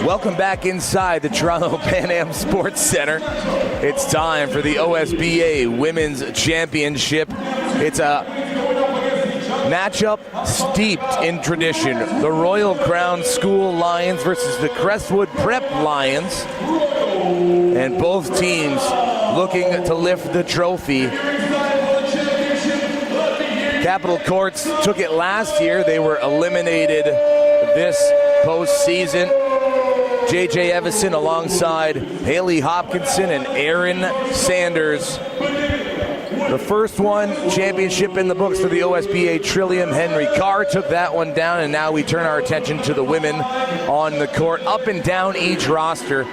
Welcome back inside the Toronto Pan Am Sports Center. It's time for the OSBA Women's Championship. It's a matchup steeped in tradition. The Royal Crown School Lions versus the Crestwood Prep Lions. And both teams looking to lift the trophy. Capital Courts took it last year. They were eliminated this postseason. J.J. Evison alongside Haley Hopkinson and Aaron Sanders. The first one, championship in the books for the OSBA Trillium. Henry Carr took that one down, and now we turn our attention to the women on the court. Up and down each roster,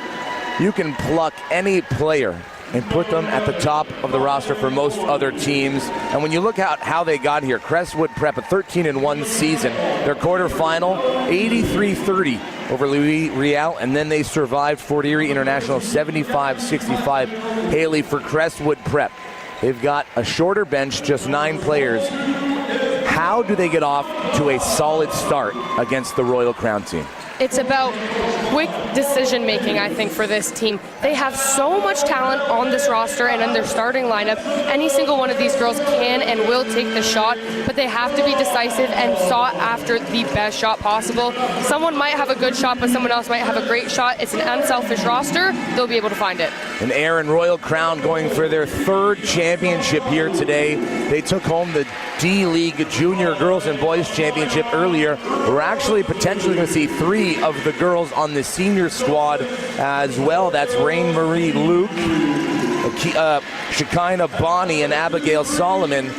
you can pluck any player and put them at the top of the roster for most other teams. And when you look at how they got here, Crestwood Prep, a 13-1 season. Their quarterfinal, 83-30 over Louis Riel, and then they survived Fort Erie International 75-65. Haley for Crestwood Prep. They've got a shorter bench, just 9 players. How do they get off to a solid start against the Royal Crown team? It's about quick decision making, I think, for this team. They have so much talent on this roster and in their starting lineup. Any single one of these girls can and will take the shot, but they have to be decisive and sought after the best shot possible. Someone might have a good shot, but someone else might have a great shot. It's an unselfish roster. They'll be able to find it. And Aaron Royal Crown going for their 3rd championship here today. They took home the D-League Junior Girls and Boys Championship earlier. We're actually potentially going to see 3 of the girls on the senior squad as well. That's Rain Marie Luke, Shekinah Bonnie, and Abigail Solomon.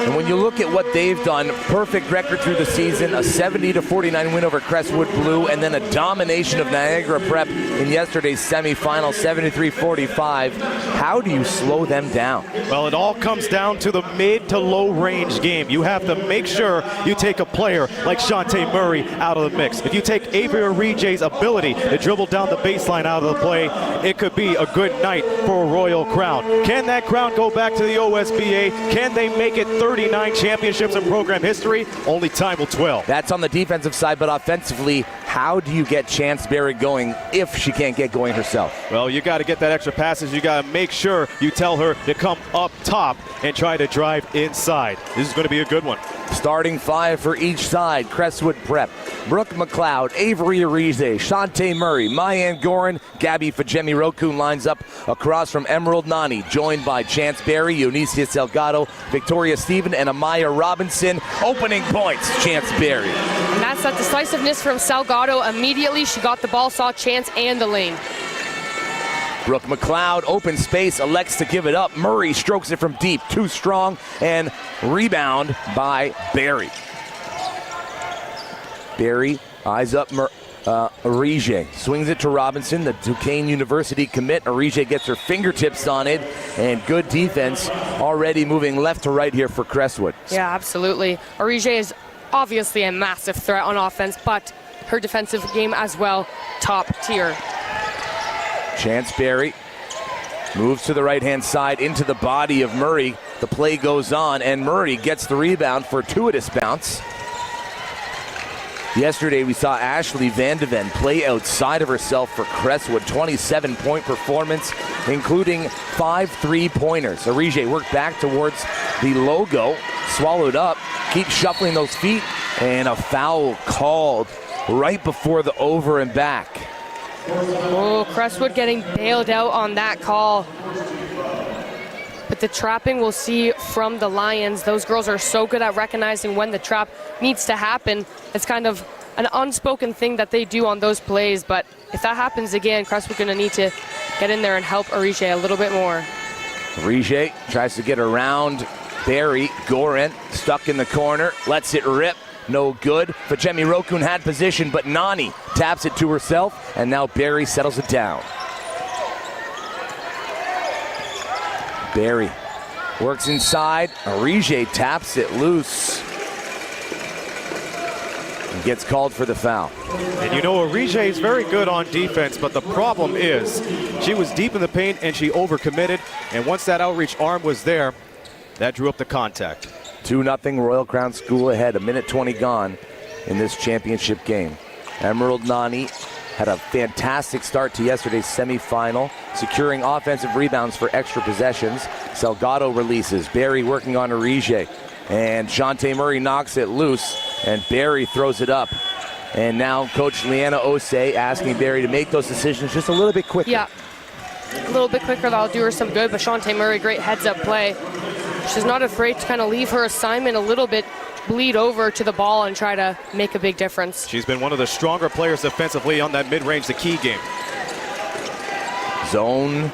And when you look at what they've done, perfect record through the season, a 70-49 win over Crestwood Blue, and then a domination of Niagara Prep in yesterday's semifinal, 73-45. How do you slow them down? Well, it all comes down to the mid to low range game. You have to make sure you take a player like Shantae Murray out of the mix. If you take Avery Orige's ability to dribble down the baseline out of the play, it could be a good night for a Royal Crown. Can that crown go back to the OSBA? Can they make it 39 championships in program history? Only time will tell. That's on the defensive side, but offensively, how do you get Chance Berry going if she can't get going herself? Well, you got to get that extra passes. You got to make sure you tell her to come up top and try to drive inside. This is going to be a good one. Starting 5 for each side. Crestwood Prep, Brooke McLeod, Avery Arize, Shantae Murray, Mayan Gorin, Gabby Fajemi Rokun lines up across from Emerald Nani, joined by Chance Berry, Eunicia Delgado, Victoria Stephen, and Amaya Robinson. Opening points, Chance Berry. And that's that decisiveness from Salgado. Immediately she got the ball, saw Chance and the lane. Brooke McLeod, open space, elects to give it up. Murray strokes it from deep, too strong, and rebound by Berry. Berry eyes up Arige, swings it to Robinson, the Duquesne University commit. Arige gets her fingertips on it, and good defense already moving left to right here for Crestwood. Yeah, absolutely. Arige is obviously a massive threat on offense, but her defensive game as well, top tier. Chance Berry moves to the right-hand side into the body of Murray. The play goes on, and Murray gets the rebound, fortuitous bounce. Yesterday, we saw Ashley Vandeven play outside of herself for Crestwood. 27-point performance, including 5 3-pointers. Arige worked back towards the logo, swallowed up, keeps shuffling those feet, and a foul called right before the over and back. Oh, Crestwood getting bailed out on that call. But the trapping we'll see from the Lions. Those girls are so good at recognizing when the trap needs to happen. It's kind of an unspoken thing that they do on those plays, but if that happens again, Crestwood's going to need to get in there and help Arige a little bit more. Arige tries to get around Berry. Gorin stuck in the corner, lets it rip. No good. Fajemi Rokun had position, but Nani taps it to herself, and now Berry settles it down. Berry works inside. Arige taps it loose and gets called for the foul. And you know, Arige is very good on defense, but the problem is she was deep in the paint and she overcommitted, and once that outreach arm was there, that drew up the contact. 2-0 Royal Crown School ahead. 1:20 gone in this championship game. Emerald Nani had a fantastic start to yesterday's semifinal, securing offensive rebounds for extra possessions. Salgado releases. Barry working on Arige. And Shantae Murray knocks it loose, and Barry throws it up. And now Coach Leanna Osei asking Barry to make those decisions just a little bit quicker. Yeah, a little bit quicker. That'll do her some good. But Shantae Murray, great heads-up play. She's not afraid to kind of leave her assignment a little bit, bleed over to the ball and try to make a big difference. She's been one of the stronger players defensively on that mid-range, the key game. Zone,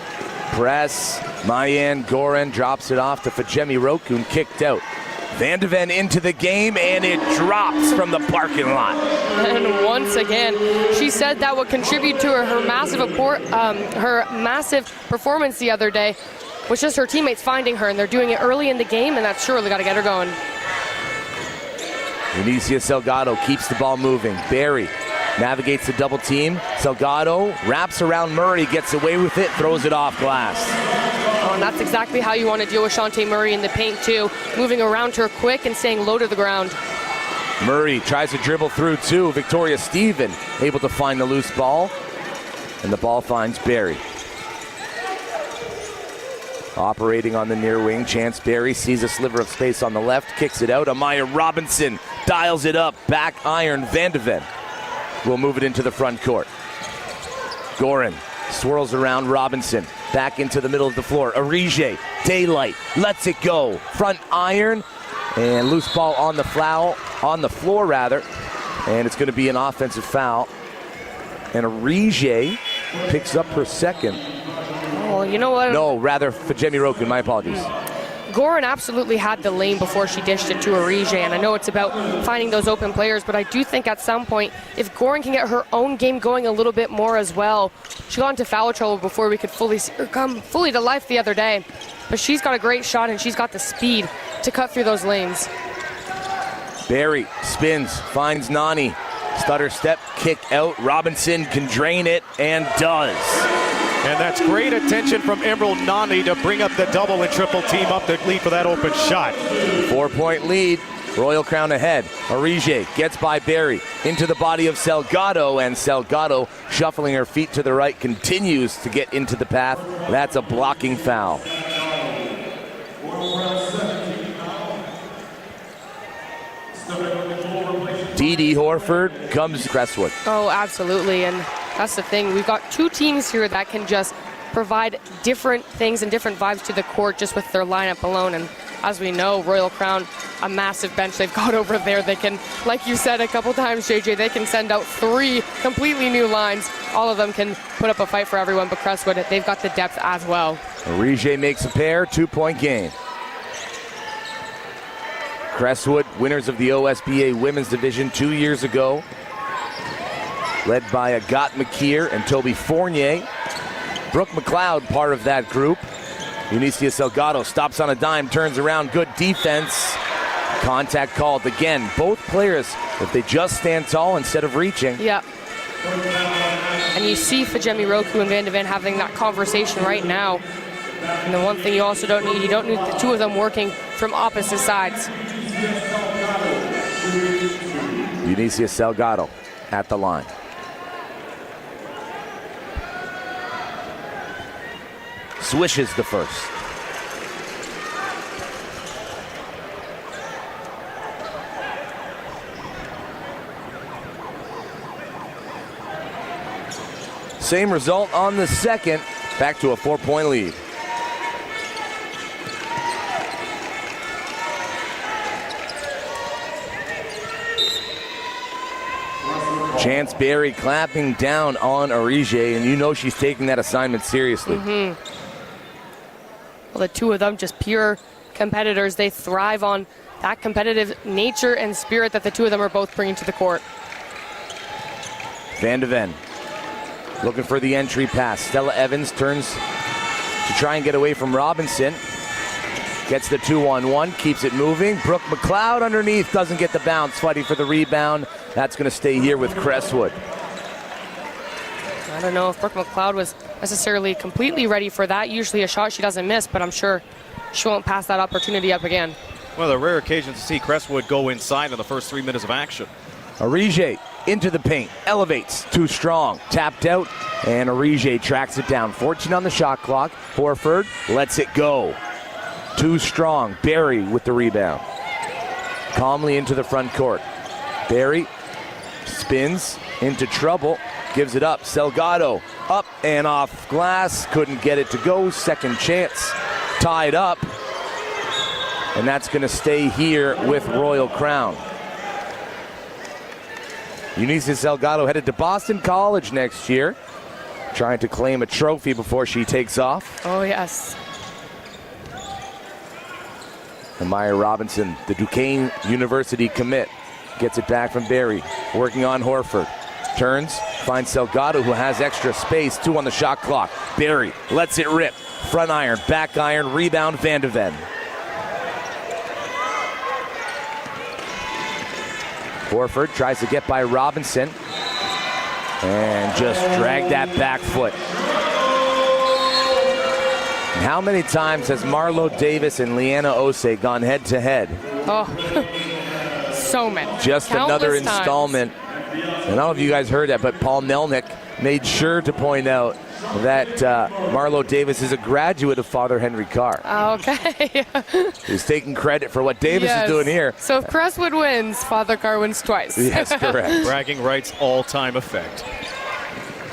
press, Mayan Gorin drops it off to Fajemi Rokun, kicked out. Van de Ven into the game, and it drops from the parking lot. And once again, she said that would contribute to her massive performance the other day was just her teammates finding her, and they're doing it early in the game, and that's surely got to get her going. Unicia Salgado keeps the ball moving. Barry navigates the double team. Salgado wraps around Murray, gets away with it, throws it off glass. Oh, and that's exactly how you want to deal with Shantae Murray in the paint too. Moving around her quick and staying low to the ground. Murray tries to dribble through too. Victoria Stephen able to find the loose ball. And the ball finds Barry. Operating on the near wing, Chance Barry sees a sliver of space on the left, kicks it out. Amaya Robinson dials it up, back iron. Van de Ven will move it into the front court. Gorin swirls around Robinson, back into the middle of the floor. Arige, daylight, lets it go. Front iron, and loose ball on the floor, and it's going to be an offensive foul. And Arige picks up her second. Well, you know what? No, rather Fajemi Rokun, my apologies. Gorin absolutely had the lane before she dished it to Arige, and I know it's about finding those open players, but I do think at some point, if Gorin can get her own game going a little bit more as well, she got into foul trouble before we could fully see her come fully to life the other day. But she's got a great shot, and she's got the speed to cut through those lanes. Barry spins, finds Nani. Stutter step, kick out. Robinson can drain it, and does. And that's great attention from Emerald Nani to bring up the double and triple team up the lead for that open shot. 4-point lead, Royal Crown ahead. Arige gets by Barry into the body of Salgado, and Salgado, shuffling her feet to the right, continues to get into the path. That's a blocking foul. Dee Horford comes to Crestwood. Oh, absolutely, and that's the thing. We've got two teams here that can just provide different things and different vibes to the court just with their lineup alone. And as we know, Royal Crown, a massive bench they've got over there. They can, like you said a couple times, JJ, they can send out 3 completely new lines. All of them can put up a fight for everyone, but Crestwood, they've got the depth as well. Arige makes a pair, 2-point game. Crestwood, winners of the OSBA Women's Division 2 years ago, led by Agathe McKeer and Toby Fournier. Brooke McLeod, part of that group. Unicia Salgado stops on a dime, turns around, good defense. Contact called again. Both players, if they just stand tall instead of reaching. Yeah. And you see Fajemi Roku and Van de Ven having that conversation right now. And the one thing you also don't need, you don't need the two of them working from opposite sides. Unicia Salgado at the line. Swishes the first. Same result on the second. Back to a 4-point lead. Chance Barry clapping down on Arige, and you know she's taking that assignment seriously. Well, the two of them, just pure competitors. They thrive on that competitive nature and spirit that the two of them are both bringing to the court. Van de Ven looking for the entry pass. Stella Evans turns to try and get away from Robinson. Gets the 2-on-1, keeps it moving. Brooke McLeod underneath, doesn't get the bounce, fighting for the rebound. That's going to stay here with Crestwood. I don't know if Brooke McLeod was necessarily completely ready for that. Usually a shot she doesn't miss, but I'm sure she won't pass that opportunity up again. One of the rare occasions to see Crestwood go inside in the first 3 minutes of action. Arige into the paint, elevates, too strong, tapped out, and Arige tracks it down. 14 on the shot clock. Horford lets it go. Too strong. Barry with the rebound. Calmly into the front court. Barry spins into trouble, gives it up. Salgado up and off glass, couldn't get it to go. Second chance, tied up. And that's going to stay here with Royal Crown. Eunice Salgado headed to Boston College next year, trying to claim a trophy before she takes off. Oh, yes. And Maya Robinson, the Duquesne University commit, gets it back from Barry, working on Horford. Turns, finds Salgado, who has extra space, 2 on the shot clock. Barry lets it rip. Front iron, back iron, rebound, Van de Ven. Horford tries to get by Robinson and just drag that back foot. And how many times has Marlo Davis and Leanna Osei gone head to head? Oh, so many. Just Countless another times. installment. And I don't know if you guys heard that, but Paul Melnick made sure to point out that Marlo Davis is a graduate of Father Henry Carr. Okay. He's taking credit for what Davis is doing here. So if Crestwood wins, Father Carr wins twice. Yes, correct. Bragging rights all-time effect.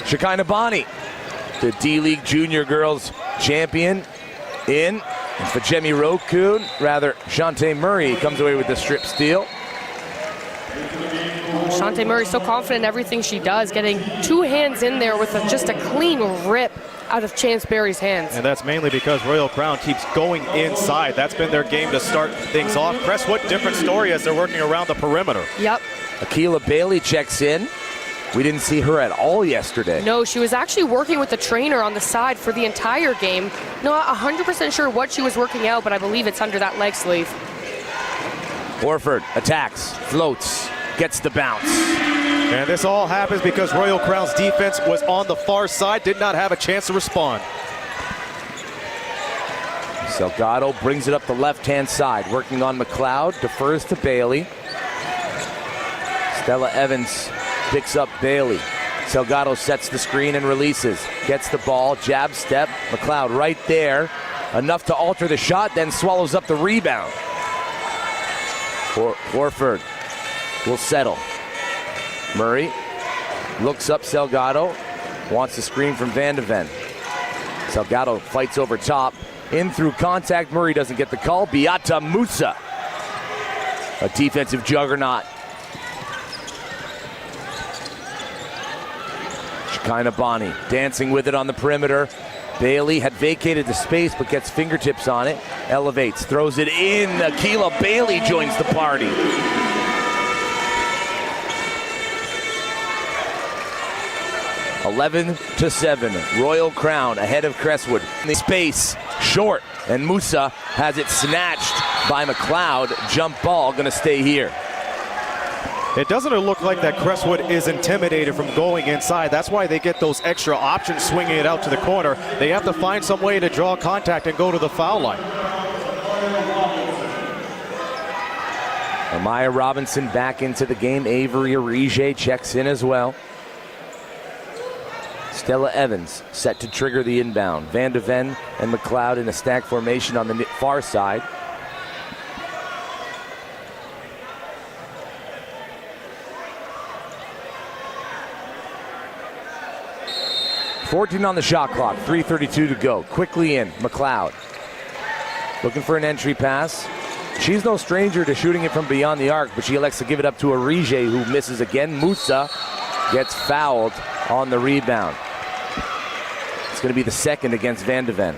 Shekinah Bonnie, the D-League Junior Girls champion in. And for Jemmy Rokun, rather, Shantae Murray comes away with the strip steal. Shantae Murray so confident in everything she does, getting 2 hands in there with just a clean rip out of Chance Berry's hands. And that's mainly because Royal Crown keeps going inside. That's been their game to start things off. Crestwood, different story as they're working around the perimeter. Yep. Akilah Bailey checks in. We didn't see her at all yesterday. No, she was actually working with the trainer on the side for the entire game. Not 100% sure what she was working out, but I believe it's under that leg sleeve. Horford attacks, floats, gets the bounce. And this all happens because Royal Crown's defense was on the far side, did not have a chance to respond. Salgado brings it up the left-hand side, working on McLeod, defers to Bailey. Stella Evans picks up Bailey. Salgado sets the screen and releases. Gets the ball, jab step. McLeod right there. Enough to alter the shot, then swallows up the rebound. Horford will settle. Murray looks up Salgado. Wants the screen from Van de Ven. Salgado fights over top. In through contact. Murray doesn't get the call. Beata Musa, a defensive juggernaut. Shekinah Bonnie dancing with it on the perimeter. Bailey had vacated the space but gets fingertips on it. Elevates, throws it in. Akilah Bailey joins the party. (11-7). Royal Crown ahead of Crestwood. In the space, short, and Musa has it snatched by McLeod. Jump ball going to stay here. It doesn't look like that Crestwood is intimidated from going inside. That's why they get those extra options swinging it out to the corner. They have to find some way to draw contact and go to the foul line. Amaya Robinson back into the game. Avery Arige checks in as well. Stella Evans set to trigger the inbound. Van de Ven and McLeod in a stack formation on the far side. (14 on the shot clock, 3:32 to go. Quickly in, McLeod. Looking for an entry pass. She's no stranger to shooting it from beyond the arc, but she elects to give it up to Arige, who misses again. Musa gets fouled on the rebound. It's going to be the second against Van de Ven.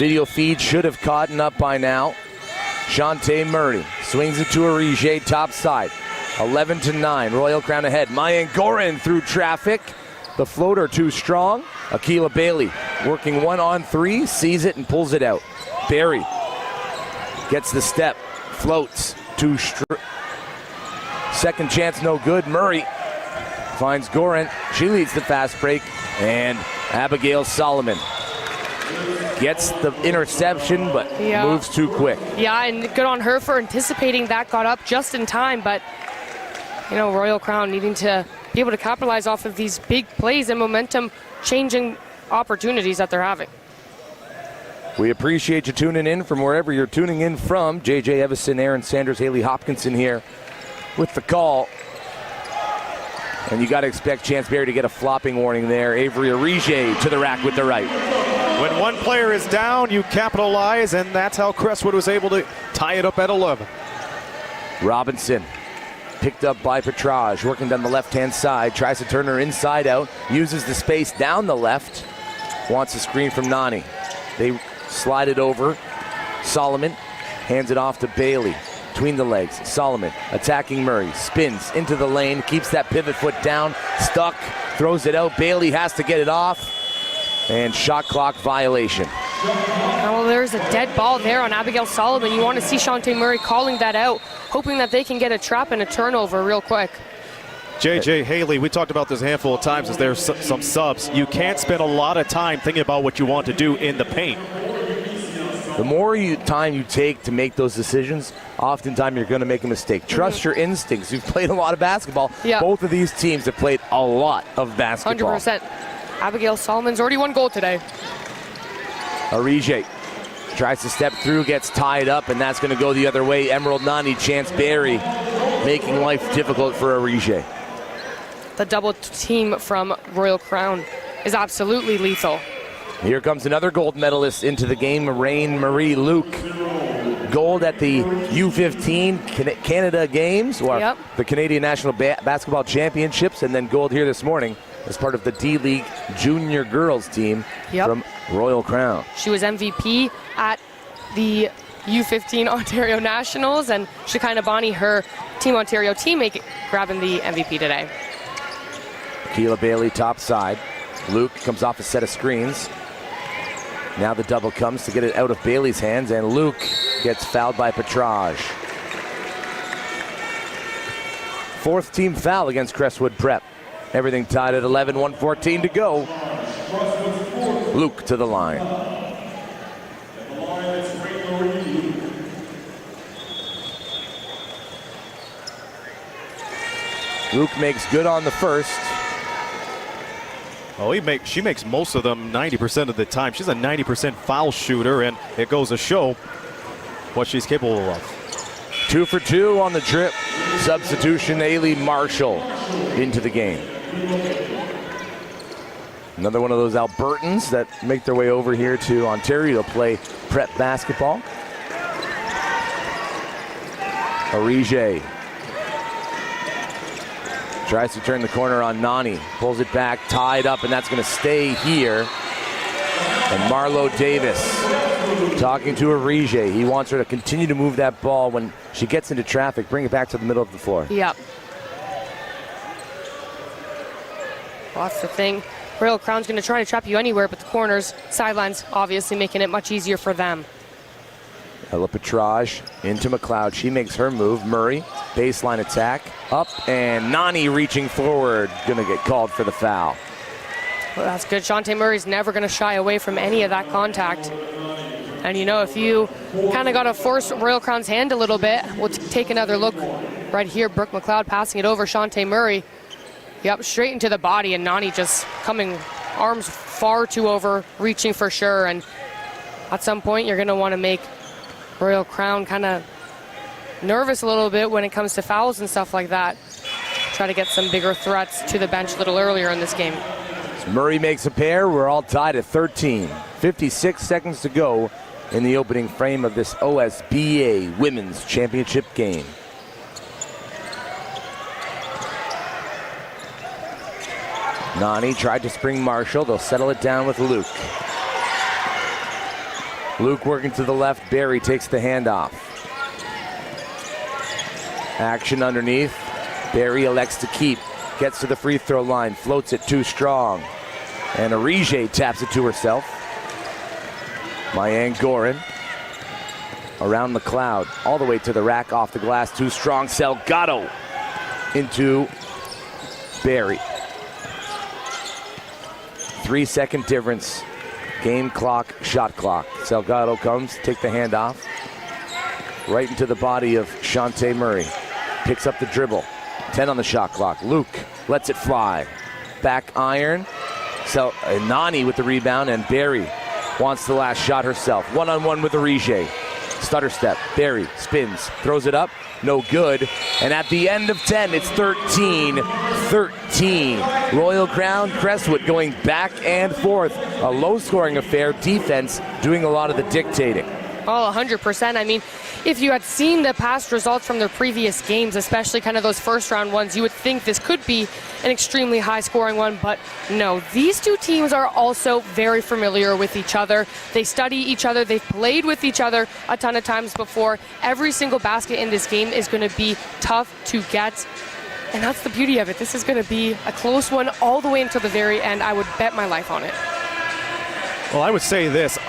video feed should have caught up by now. Shantae Murray swings it to Arige, top side. 11-9, Royal Crown ahead. Mayan Gorin through traffic. The floater too strong. Akila Bailey working 1-on-3, sees it and pulls it out. Barry gets the step, floats. Second chance no good. Murray finds Gorin. She leads the fast break. And Abigail Solomon gets the interception, but moves too quick. Yeah, and good on her for anticipating that. Got up just in time, but Royal Crown needing to be able to capitalize off of these big plays and momentum-changing opportunities that they're having. We appreciate you tuning in from wherever you're tuning in from. JJ Evison, Aaron Sanders, Haley Hopkinson here with the call. And you got to expect Chance Berry to get a flopping warning there. Avery Arige to the rack with the right. When one player is down, you capitalize, and that's how Crestwood was able to tie it up at 11. Robinson picked up by Petrage, working down the left-hand side, tries to turn her inside out, uses the space down the left, wants a screen from Nani. They slide it over. Solomon hands it off to Bailey. Between the legs, Solomon attacking Murray, spins into the lane, keeps that pivot foot down, stuck, throws it out. Bailey has to get it off, and shot clock violation. Well, there's a dead ball there on Abigail Solomon. You want to see Shantae Murray calling that out, hoping that they can get a trap and a turnover real quick. JJ, Haley, we talked about this a handful of times as there's some subs. You can't spend a lot of time thinking about what you want to do in the paint. The more time you take to make those decisions, oftentimes you're going to make a mistake. Trust your instincts. You've played a lot of basketball. Yeah. Both of these teams have played a lot of basketball. 100%. Abigail Solomon's already one goal today. Arige tries to step through, gets tied up, and that's going to go the other way. Emerald Nani, Chance Berry, making life difficult for Arige. The double team from Royal Crown is absolutely lethal. Here comes another gold medalist into the game, Rain Marie Luke. Gold at the U15 Canada Games, or the Canadian National Basketball Championships, and then gold here this morning as part of the D-League Junior Girls team from Royal Crown. She was MVP at the U15 Ontario Nationals, and Shekinah Bonney, her Team Ontario teammate, grabbing the MVP today. Keela Bailey top side. Luke comes off a set of screens. Now the double comes to get it out of Bailey's hands, and Luke gets fouled by Petrage. Fourth team foul against Crestwood Prep. Everything tied at 11, 1:14 to go. Luke to the line. Luke makes good on the first. Oh, she makes most of them 90% of the time. She's a 90% foul shooter, and it goes to show what she's capable of. 2 for 2 on the trip. Substitution, Ailey Marshall into the game. Another one of those Albertans that make their way over here to Ontario to play prep basketball. Arige tries to turn the corner on Nani, pulls it back, tied up, and that's going to stay here. And Marlo Davis talking to Arige. He wants her to continue to move that ball when she gets into traffic, bring it back to the middle of the floor. Yep. Well, that's the thing. Royal Crown's going to try to trap you anywhere, but the corners, sidelines, obviously making it much easier for them. Ella Petrage into McLeod. She makes her move. Murray, baseline attack, up, and Nani reaching forward. Gonna get called for the foul. Well, that's good. Shantae Murray's never gonna shy away from any of that contact. And if you kind of got to force Royal Crown's hand a little bit, we'll take another look right here. Brooke McLeod passing it over Shantae Murray. Yep, straight into the body, and Nani just coming arms far too over, reaching for sure. And at some point, you're gonna want to make Royal Crown kind of nervous a little bit when it comes to fouls and stuff like that. Try to get some bigger threats to the bench a little earlier in this game. As Murray makes a pair. We're all tied at 13. 56 seconds to go in the opening frame of this OSBA Women's Championship game. Nani tried to spring Marshall. They'll settle it down with Luke. Luke working to the left. Barry takes the handoff. Action underneath. Barry elects to keep. Gets to the free throw line. Floats it too strong. And Arije taps it to herself. Mayan Gorin. Around McLeod. All the way to the rack. Off the glass. Too strong. Salgado into Barry. 3-second difference. Game clock, shot clock. Salgado comes, take the handoff. Right into the body of Shantae Murray. Picks up the dribble. 10 on the shot clock. Luke lets it fly. Back iron. Nani with the rebound, and Barry wants the last shot herself. One-on-one with Arije. Stutter step. Barry spins, throws it up. No good. And at the end of 10, it's 13-13. Royal Crown, Crestwood going back and forth. A low-scoring affair. Defense doing a lot of the dictating. Oh, 100%. I mean, if you had seen the past results from their previous games, especially kind of those first-round ones, you would think this could be an extremely high-scoring one, but no. These two teams are also very familiar with each other. They study each other. They've played with each other a ton of times before. Every single basket in this game is going to be tough to get, and that's the beauty of it. This is going to be a close one all the way until the very end. I would bet my life on it. Well, I would say this.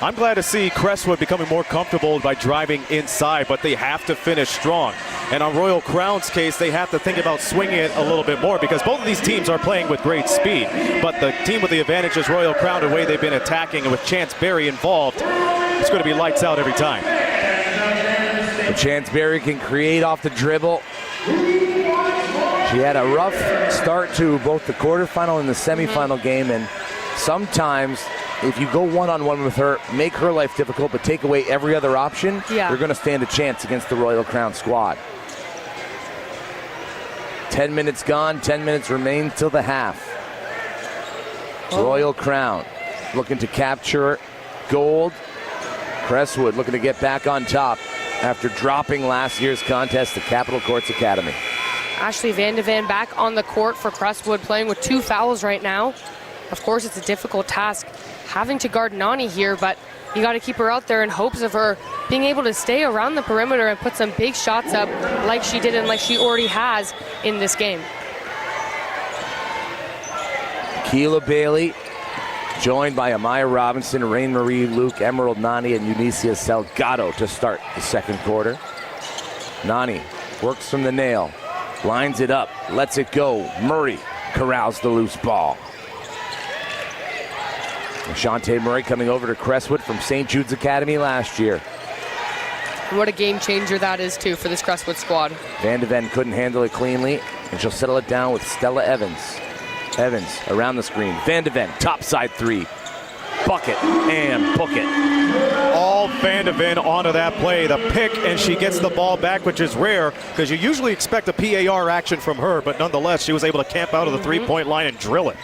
I'm glad to see Crestwood becoming more comfortable by driving inside, but they have to finish strong. And on Royal Crown's case, they have to think about swinging it a little bit more, because both of these teams are playing with great speed. But the team with the advantage is Royal Crown, the way they've been attacking, and with Chance Berry involved, it's going to be lights out every time. Chance Berry can create off the dribble. She had a rough start to both the quarterfinal and the semifinal game, and sometimes if you go one-on-one with her, make her life difficult, but take away every other option, you're going to stand a chance against the Royal Crown squad. 10 minutes gone, 10 minutes remain till the half. Royal Crown looking to capture gold. Crestwood looking to get back on top after dropping last year's contest to Capital Courts Academy. Ashley Van de Ven back on the court for Crestwood, playing with 2 fouls right now. Of course, it's a difficult task having to guard Nani here, but you got to keep her out there in hopes of her being able to stay around the perimeter and put some big shots up like she did and like she already has in this game. Keela Bailey, joined by Amaya Robinson, Rain Marie, Luke, Emerald, Nani, and Eunicia Salgado to start the second quarter. Nani works from the nail, lines it up, lets it go. Murray corrals the loose ball. Shantae Murray coming over to Crestwood from St. Jude's Academy last year. What a game changer that is, too, for this Crestwood squad. Van de Ven couldn't handle it cleanly, and she'll settle it down with Stella Evans. Evans around the screen. Van de Ven, topside three. Bucket and book it. All Van de Ven onto that play. The pick, and she gets the ball back, which is rare, because you usually expect a PAR action from her, but nonetheless, she was able to camp out of the three-point line and drill it.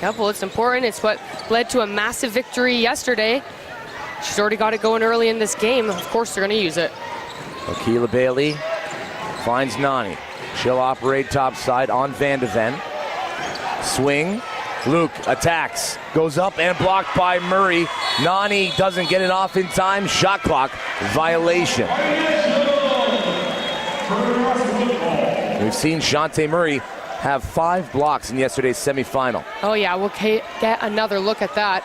Yeah, well, it's important. It's what led to a massive victory yesterday. She's already got it going early in this game. Of course, they're going to use it. Keela Bailey finds Nani. She'll operate topside on Van de Ven. Swing. Luke attacks. Goes up and blocked by Murray. Nani doesn't get it off in time. Shot clock violation. We've seen Shantae Murray have 5 blocks in yesterday's semifinal. Oh, yeah, we'll get another look at that.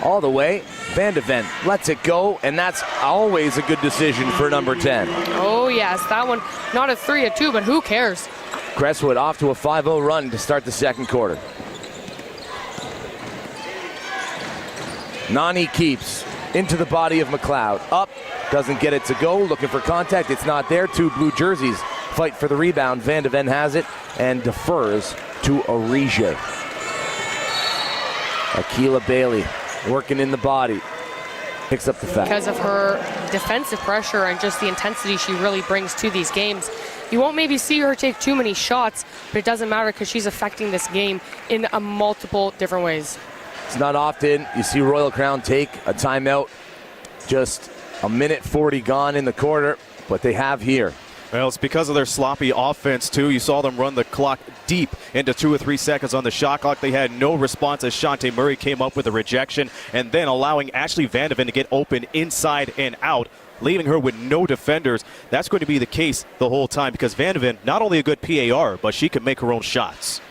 All the way, Van de Ven lets it go, and that's always a good decision for number 10. Oh, yes, that one, not a 3, a 2, but who cares? Crestwood off to a 5-0 run to start the second quarter. Nani keeps into the body of McLeod. Up, doesn't get it to go, looking for contact. It's not there. 2 blue jerseys fight for the rebound. Van de Ven has it and defers to Arije. Keela Bailey working in the body. Picks up the foul. Because of her defensive pressure and just the intensity she really brings to these games. You won't maybe see her take too many shots, but it doesn't matter because she's affecting this game in multiple different ways. It's not often you see Royal Crown take a timeout. Just a minute 40 gone in the quarter, but they have here. Well, it's because of their sloppy offense, too. You saw them run the clock deep into 2 or 3 seconds on the shot clock. They had no response as Shantae Murray came up with a rejection, and then allowing Ashley Vandeven to get open inside and out, leaving her with no defenders. That's going to be the case the whole time because Vandeven, not only a good PAR, but she can make her own shots.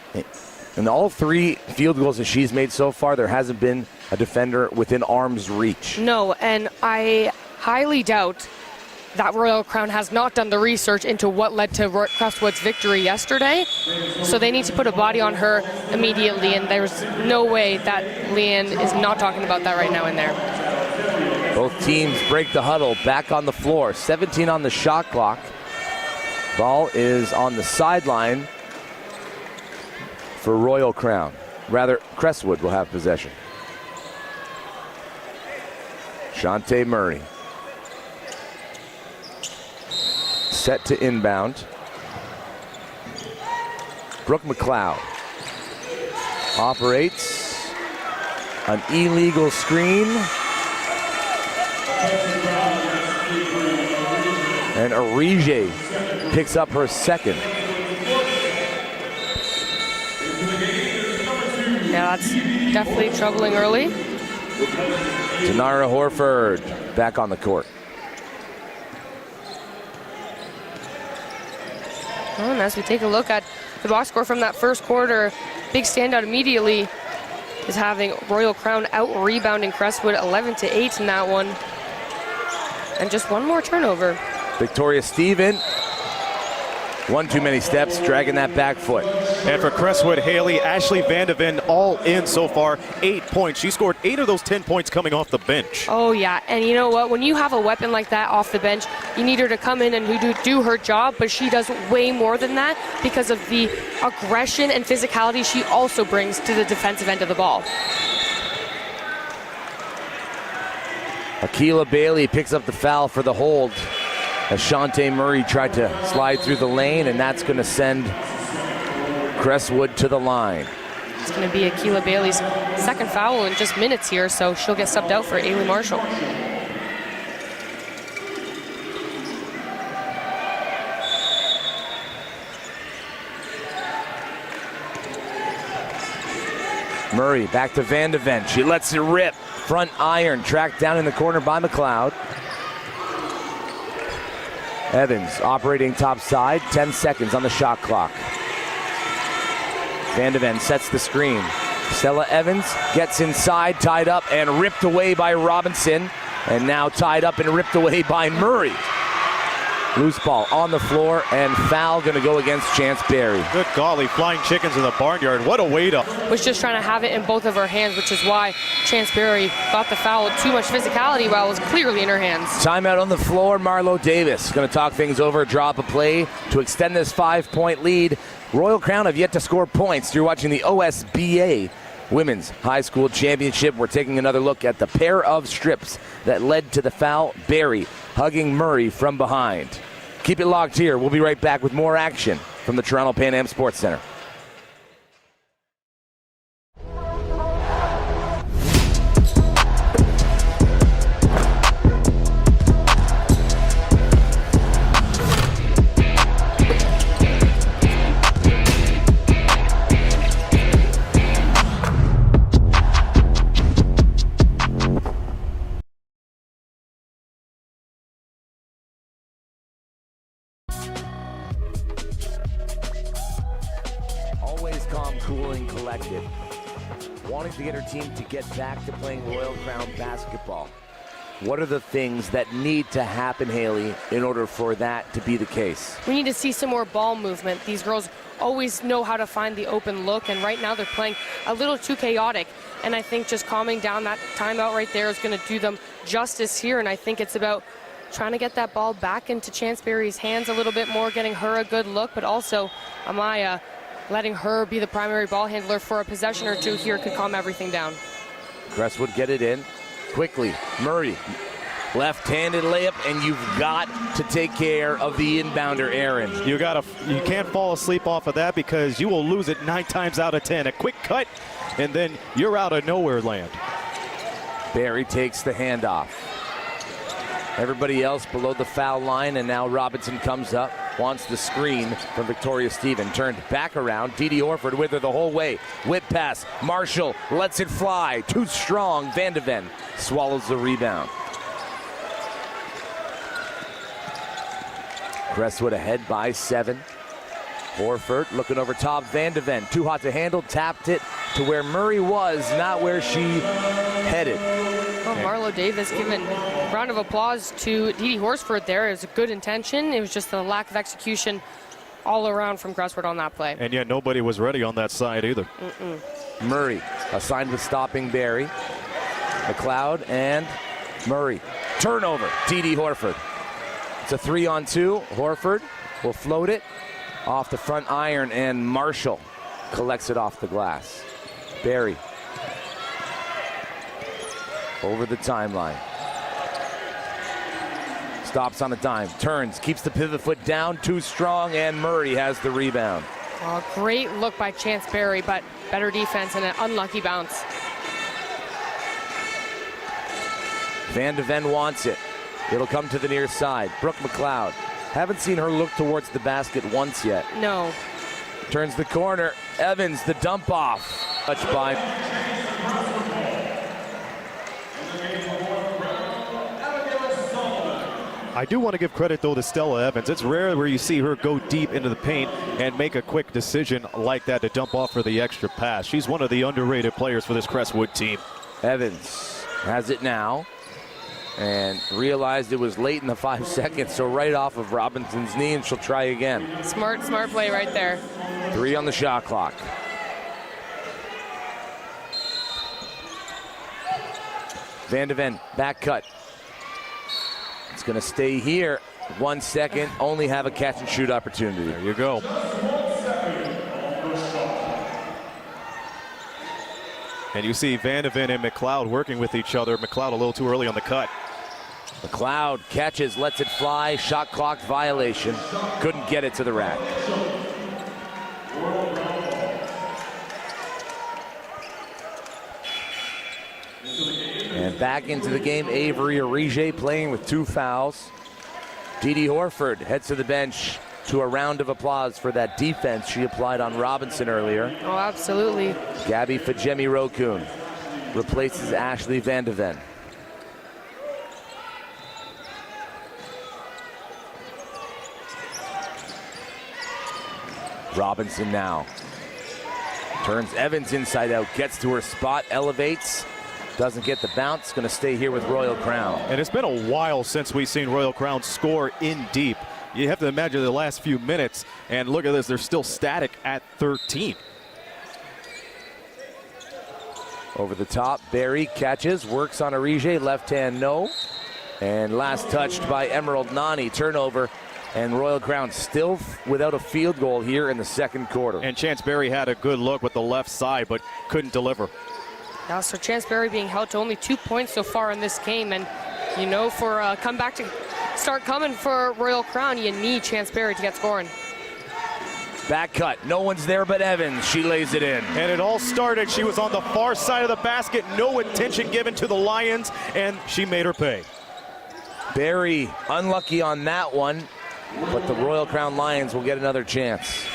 In all 3 field goals that she's made so far, there hasn't been a defender within arm's reach. No, and I highly doubt that Royal Crown has not done the research into what led to Crestwood's victory yesterday. So they need to put a body on her immediately, and there's no way that Leanne is not talking about that right now in there. Both teams break the huddle, back on the floor. 17 on the shot clock. Ball is on the sideline for Royal Crown. Rather, Crestwood will have possession. Shantae Murray. Set to inbound. Brooke McLeod operates an illegal screen. And Arije picks up her second. Yeah, that's definitely troubling early. Denara Horford back on the court. Well, and as we take a look at the box score from that first quarter, big standout immediately is having Royal Crown out-rebounding Crestwood 11-8 in that one. And just one more turnover. Victoria Stephen, one too many steps, dragging that back foot. And for Crestwood, Haley, Ashley Vandeven all in so far, 8 points. She scored 8 of those 10 points coming off the bench. Oh, yeah. And you know what? When you have a weapon like that off the bench, you need her to come in and do her job, but she does way more than that because of the aggression and physicality she also brings to the defensive end of the ball. Akilah Bailey picks up the foul for the hold as Shantae Murray tried to slide through the lane, and that's going to send Crestwood to the line. It's going to be Akilah Bailey's second foul in just minutes here, so she'll get subbed out for Ailey Marshall. Murray back to Vandeven. She lets it rip. Front iron tracked down in the corner by McLeod. Evans operating top side, 10 seconds on the shot clock. Vandeven sets the screen. Stella Evans gets inside, tied up and ripped away by Robinson. And now tied up and ripped away by Murray. Loose ball on the floor, and foul going to go against Chance Berry. Good golly, flying chickens in the barnyard. What a way to... Was just trying to have it in both of her hands, which is why Chance Berry got the foul with too much physicality while it was clearly in her hands. Timeout on the floor. Marlo Davis going to talk things over, drop a play to extend this 5-point lead. Royal Crown have yet to score points. You're watching the OSBA Women's High School Championship. We're taking another look at the pair of strips that led to the foul. Berry hugging Murray from behind. Keep it locked here. We'll be right back with more action from the Toronto Pan Am Sports Center. Cool and collected, wanting to get her team to get back to playing Royal Crown basketball. What are the things that need to happen, Haley, in order for that to be the case? We need to see some more ball movement. These girls always know how to find the open look, and right now they're playing a little too chaotic. And I think just calming down that timeout right there is going to do them justice here, and I think it's about trying to get that ball back into Chance Berry's hands a little bit more, getting her a good look, but also Amaya letting her be the primary ball handler for a possession or two here could calm everything down. Crestwood get it in quickly. Murray, left-handed layup, and you've got to take care of the inbounder, Aaron. You can't fall asleep off of that because you will lose it 9 times out of 10. A quick cut, and then you're out of nowhere land. Berry takes the handoff. Everybody else below the foul line, and now Robinson comes up, wants the screen from Victoria Stephen. Turned back around, Didi Horford with her the whole way. Whip pass, Marshall lets it fly. Too strong, Van de Ven swallows the rebound. Crestwood ahead by 7. Horford looking over top, Van de Ven. Too hot to handle, tapped it to where Murray was, not where she headed. Well, Marlo Davis giving a round of applause to Didi Horsford there. It was a good intention. It was just the lack of execution all around from Crestwood on that play. And yet nobody was ready on that side either. Murray assigned with stopping Barry. McLeod and Murray. Turnover, Didi Horford. It's a 3-on-2. Horford will float it off the front iron, and Marshall collects it off the glass. Barry over the timeline. Stops on a dime, turns, keeps the pivot foot down, too strong, and Murray has the rebound. Oh, great look by Chance Barry, but better defense and an unlucky bounce. Van de Ven wants it. It'll come to the near side. Brooke McLeod. Haven't seen her look towards the basket once yet. No. Turns the corner. Evans, the dump off. Touched by. I do want to give credit, though, to Stella Evans. It's rare where you see her go deep into the paint and make a quick decision like that to dump off for the extra pass. She's one of the underrated players for this Crestwood team. Evans has it now and realized it was late in the 5 seconds, so right off of Robinson's knee, and she'll try again. Smart play right there. 3 on the shot clock. Van de Ven, back cut. It's going to stay here. 1 second, only have a catch and shoot opportunity. There you go. And you see Van de Ven and McLeod working with each other. McLeod a little too early on the cut. McLeod catches, lets it fly, shot clock violation. Couldn't get it to the rack. And back into the game, Avery Arige playing with 2 fouls. Didi Horford heads to the bench to a round of applause for that defense she applied on Robinson earlier. Oh, absolutely. Gabby Fajemi-Rokun replaces Ashley Van de Ven. Robinson now turns Evans inside out, gets to her spot, elevates, doesn't get the bounce, going to stay here with Royal Crown. And it's been a while since we've seen Royal Crown score in deep. You have to imagine the last few minutes, and look at this, they're still static at 13. Over the top, Barry catches, works on Arige, left hand no. And last touched by Emerald Nani, turnover. And Royal Crown still without a field goal here in the second quarter. And Chance Barry had a good look with the left side, but couldn't deliver. Now, so Chance Barry being held to only 2 points so far in this game. And, you know, for a comeback to start coming for Royal Crown, you need Chance Barry to get scoring. Back cut, no one's there but Evans. She lays it in. And it all started, she was on the far side of the basket, no attention given to the Lions, and she made her pay. Barry unlucky on that one, but the Royal Crown Lions will get another chance.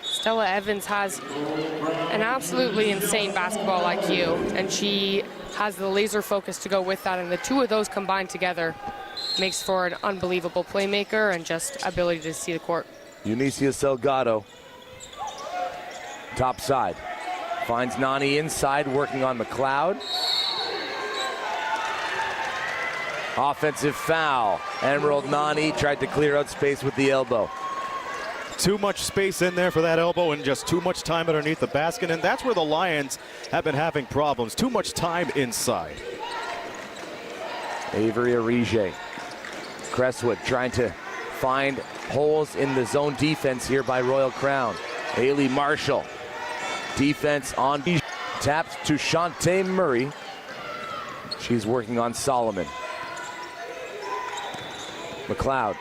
Stella Evans has an absolutely insane basketball IQ, and she has the laser focus to go with that, and the two of those combined together makes for an unbelievable playmaker and just ability to see the court. Eunicia Salgado, top side, finds Nani inside, working on McLeod. Offensive foul. Emerald Nani tried to clear out space with the elbow. Too much space in there for that elbow and just too much time underneath the basket, and that's where the Lions have been having problems. Too much time inside. Avery Arige. Crestwood trying to find holes in the zone defense here by Royal Crown. Haley Marshall. Defense on taps to Shantae Murray. She's working on Solomon. McLeod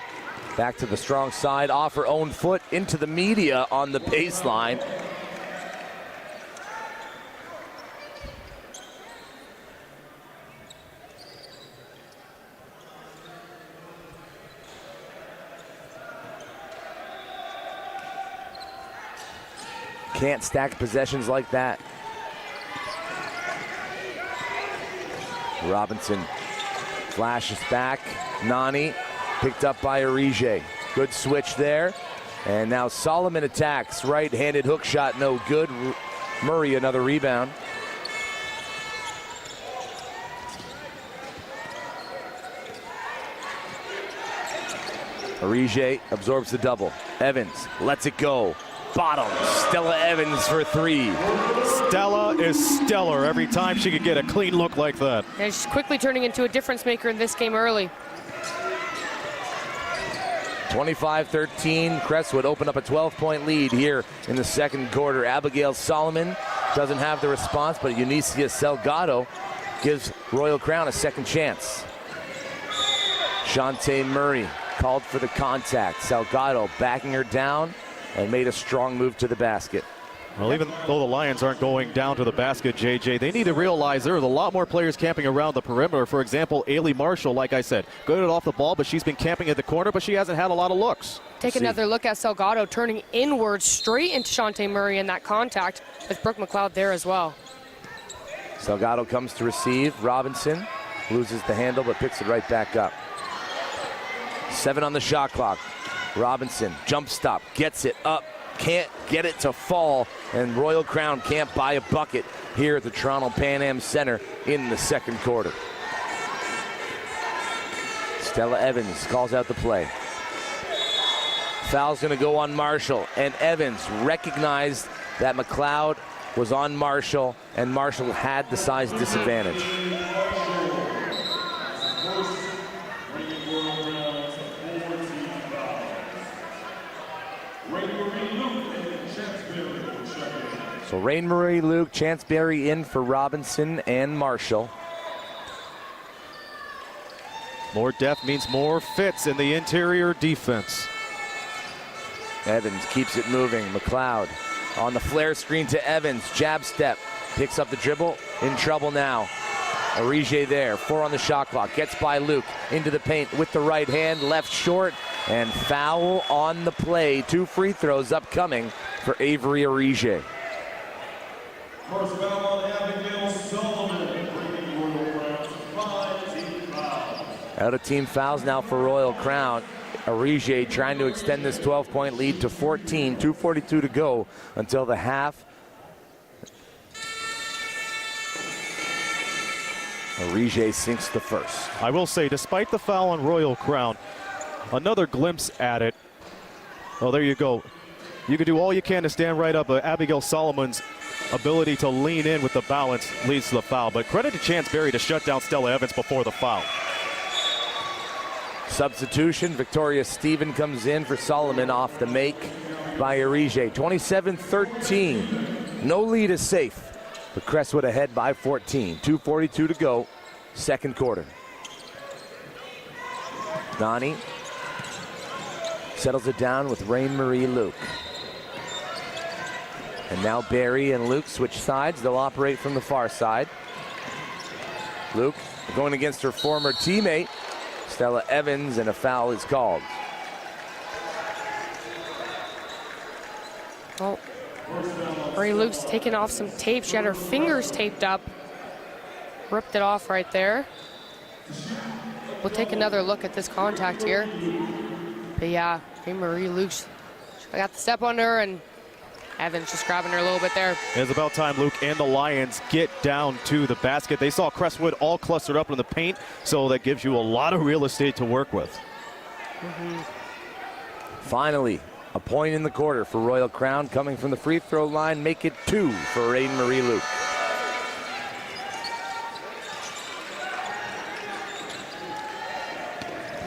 back to the strong side, off her own foot into the media on the baseline. can't stack possessions like that. Robinson flashes back. Nani picked up by Arige. Good switch there. And now Solomon attacks. Right-handed hook shot, no good. Murray, another rebound. Arige absorbs the double. Evans lets it go. Bottom. Stella Evans for three. Stella is stellar every time she can get a clean look like that. And she's quickly turning into a difference maker in this game early. 25-13. Crestwood opened up a 12-point lead here in the second quarter. Abigail Solomon doesn't have the response, but Eunicia Salgado gives Royal Crown a second chance. Shantae Murray called for the contact. Salgado backing her down and made a strong move to the basket. Well, even though the Lions aren't going down to the basket, JJ, they need to realize there's a lot more players camping around the perimeter. For example, Ailey Marshall, like I said, good off the ball, but she's been camping at the corner, but she hasn't had a lot of looks. Take another look at Salgado turning inward straight into Shantae Murray in that contact with Brooke McLeod there as well. Salgado comes to receive. Robinson loses the handle but picks it right back up. 7 on the shot clock. Robinson, jump stop, gets it up, can't get it to fall, and Royal Crown can't buy a bucket here at the Toronto Pan Am Center in the second quarter. Stella Evans calls out the play. Foul's gonna go on Marshall, and Evans recognized that McLeod was on Marshall, and Marshall had the size disadvantage. So Rain Marie Luke, Chanceberry in for Robinson and Marshall. More depth means more fits in the interior defense. Evans keeps it moving. McLeod on the flare screen to Evans. Jab step. Picks up the dribble. In trouble now. Arige there. 4 on the shot clock. Gets by Luke. Into the paint with the right hand. Left short. And foul on the play. 2 free throws upcoming for Avery Arige. First foul on Abigail Solomon, bringing Royal Crown to 5 team fouls. Out of team fouls now for Royal Crown. Arige trying to extend this 12-point lead to 14. 2:42 to go until the half. Arige sinks the first. I will say, despite the foul on Royal Crown, another glimpse at it. Oh, there you go. You can do all you can to stand right up, but Abigail Solomon's ability to lean in with the balance leads to the foul. But credit to Chanceberry to shut down Stella Evans before the foul. Substitution, Victoria Stephen comes in for Solomon off the make by Arige. 27-13. No lead is safe, but Crestwood ahead by 14. 2:42 to go, second quarter. Nani settles it down with Rain Marie Luke. And now Barry and Luke switch sides. They'll operate from the far side. Luke going against her former teammate, Stella Evans, and a foul is called. Well, Marie Luke's taken off some tape. She had her fingers taped up. Ripped it off right there. We'll take another look at this contact here. But yeah, Marie Luke's got the step on her, and Evans just grabbing her a little bit there. It's about time Luke and the Lions get down to the basket. They saw Crestwood all clustered up in the paint, so that gives you a lot of real estate to work with. Finally, a point in the quarter for Royal Crown coming from the free throw line. Make it 2 for Rain Marie Luke.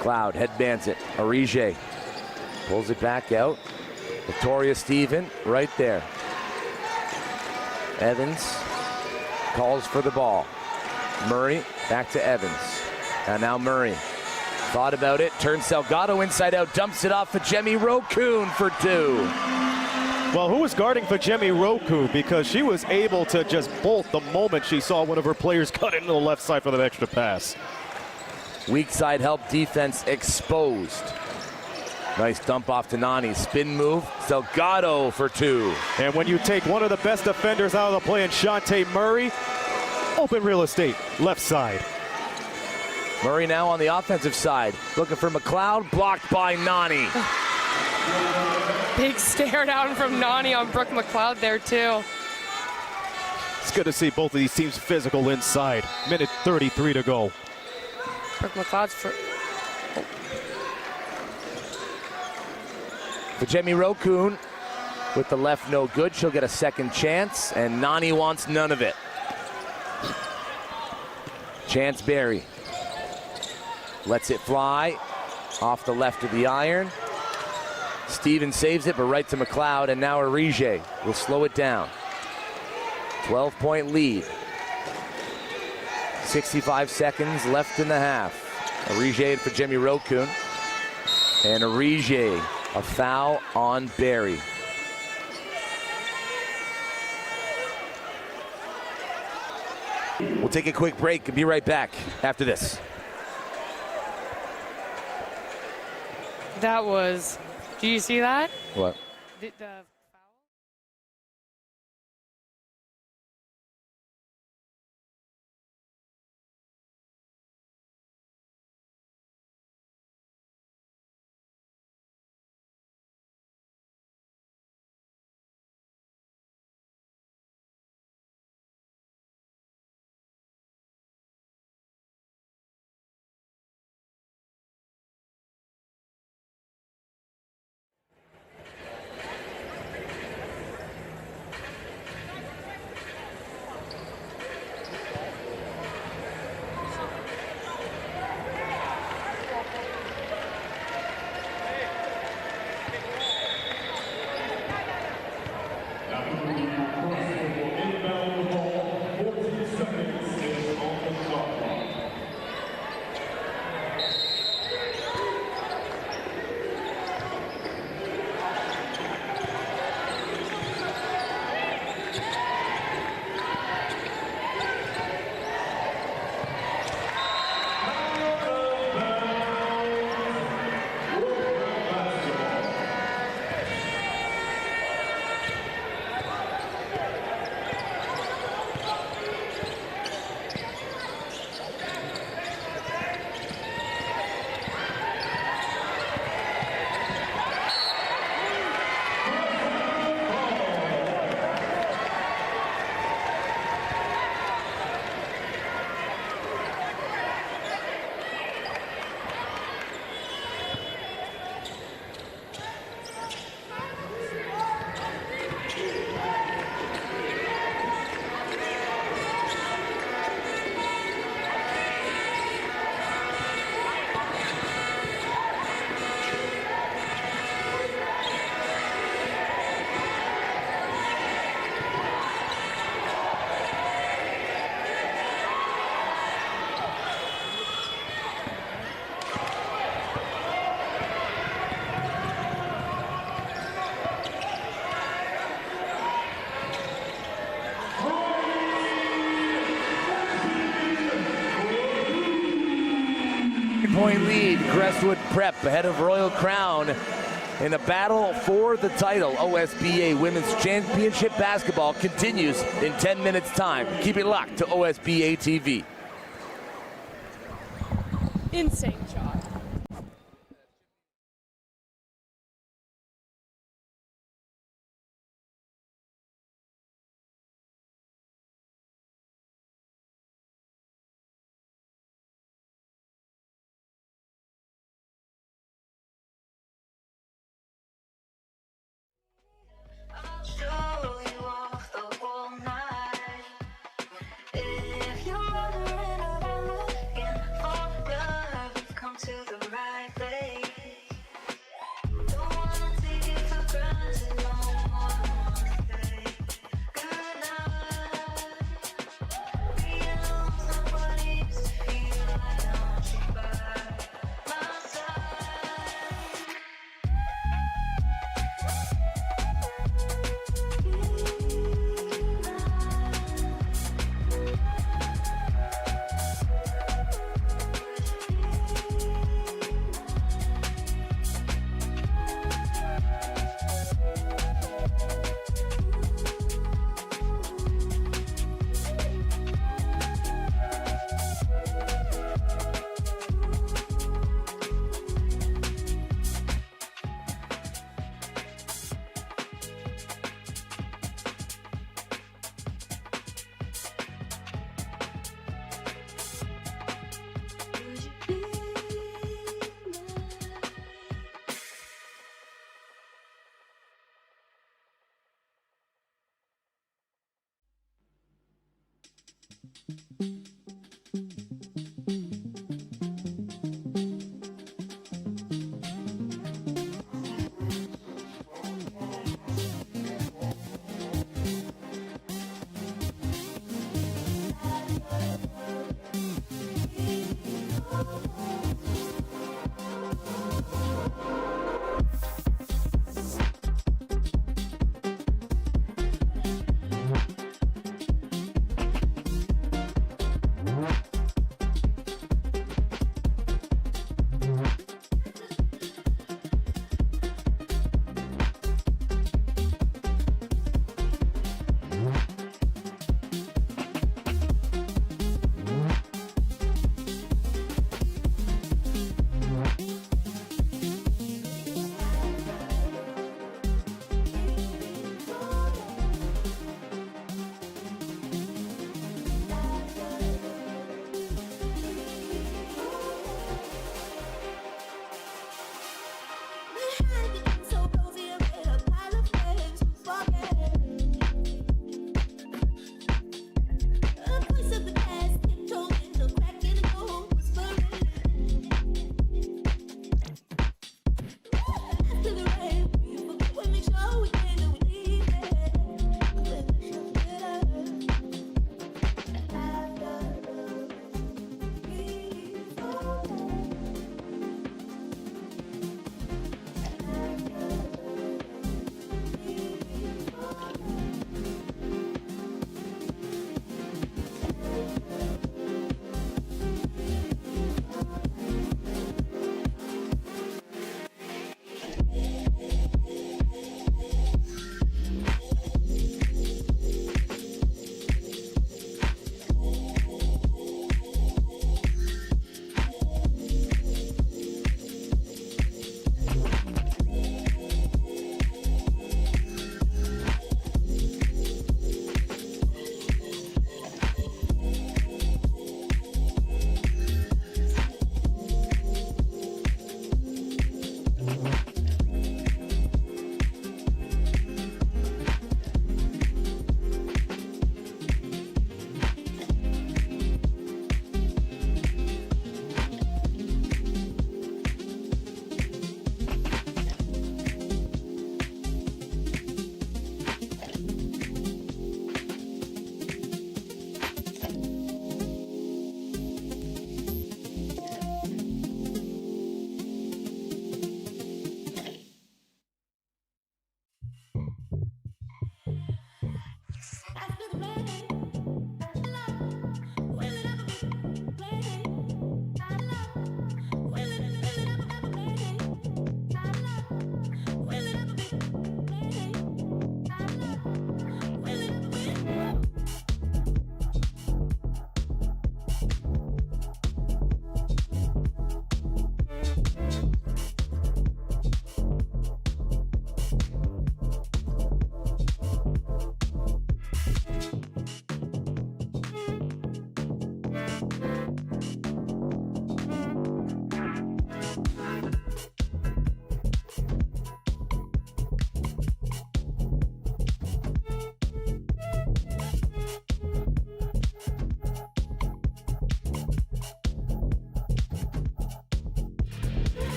Cloud headbands it. Arige pulls it back out. Victoria Stephen right there. Evans calls for the ball. Murray back to Evans. And now Murray thought about it, turns Salgado inside out, dumps it off for Jemmy Rokun for 2. Well, who was guarding for Jemmy Roku? Because she was able to just bolt the moment she saw one of her players cut into the left side for that extra pass. Weak side help defense exposed. Nice dump off to Nani. Spin move. Delgado for 2. And when you take one of the best defenders out of the play in Shantae Murray, open real estate, left side. Murray now on the offensive side. Looking for McLeod. Blocked by Nani. Big stare down from Nani on Brooke McLeod there, too. It's good to see both of these teams physical inside. Minute 33 to go. Brooke McLeod's for... For Jamie Rokun with the left no good. She'll get a second chance, and Nani wants none of it. Chance Berry lets it fly off the left of the iron. Stevens saves it, but right to McLeod, and now Arije will slow it down. 12-point lead. 65 seconds left in the half. Arije for Jamie Rokun. And Arije, a foul on Berry. We'll take a quick break and be right back after this. That was... Do you see that? What? The Point lead, Crestwood Prep ahead of Royal Crown in a battle for the title. OSBA Women's Championship Basketball continues in 10 minutes time. Keep it locked to OSBA TV. insane shot. If you're wondering about looking for love, you've come to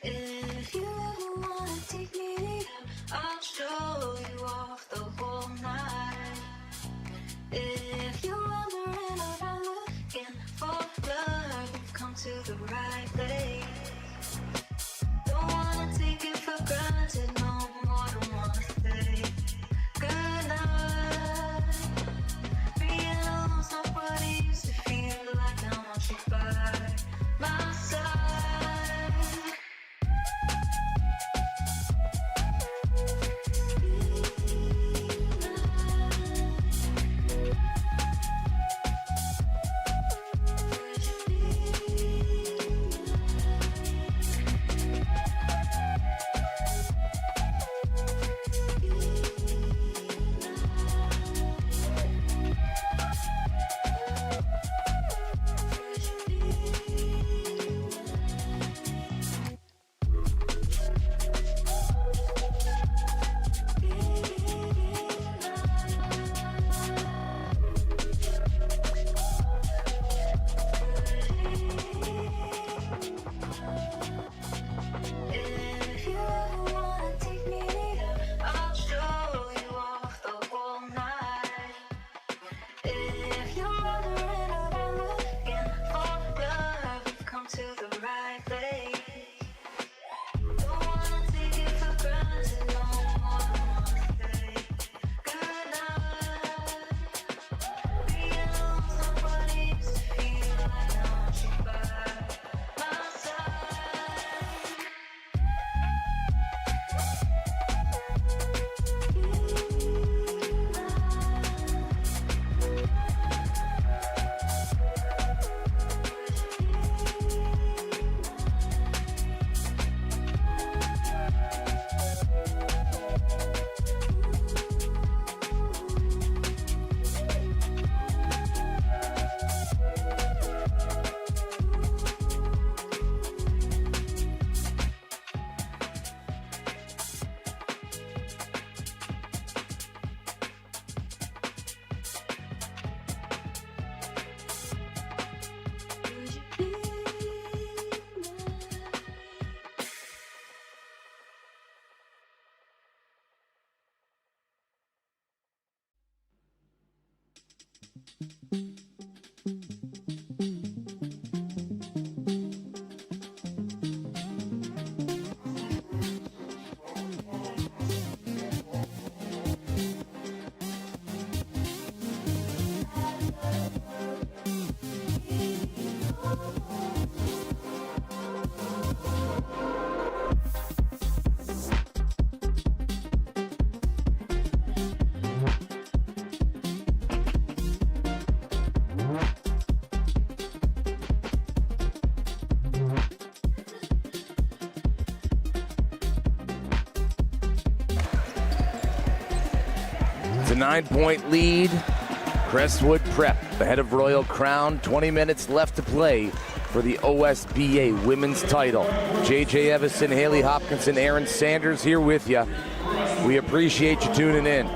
If you ever wanna take me out, I'll show you off the whole night. If you're wandering around looking for love, you've come to the right place. Don't wanna take it for granted no more, don't wanna say good night. Being alone's not what it used to feel like, I want you by my side. If you ever wanna take me out, I'll show you off the whole night. If you're wandering around looking for love, you've come to the right place. Don't wanna take it for granted no more, don't wanna say good night. Being alone's not what it used to feel like, I want you by my side. Would you be mine? It's a 9-point lead. Crestwood Prep ahead of Royal Crown. 20 minutes left to play for the OSBA women's title. JJ Evison, Haley Hopkinson, Aaron Sanders here with you. We appreciate you tuning in.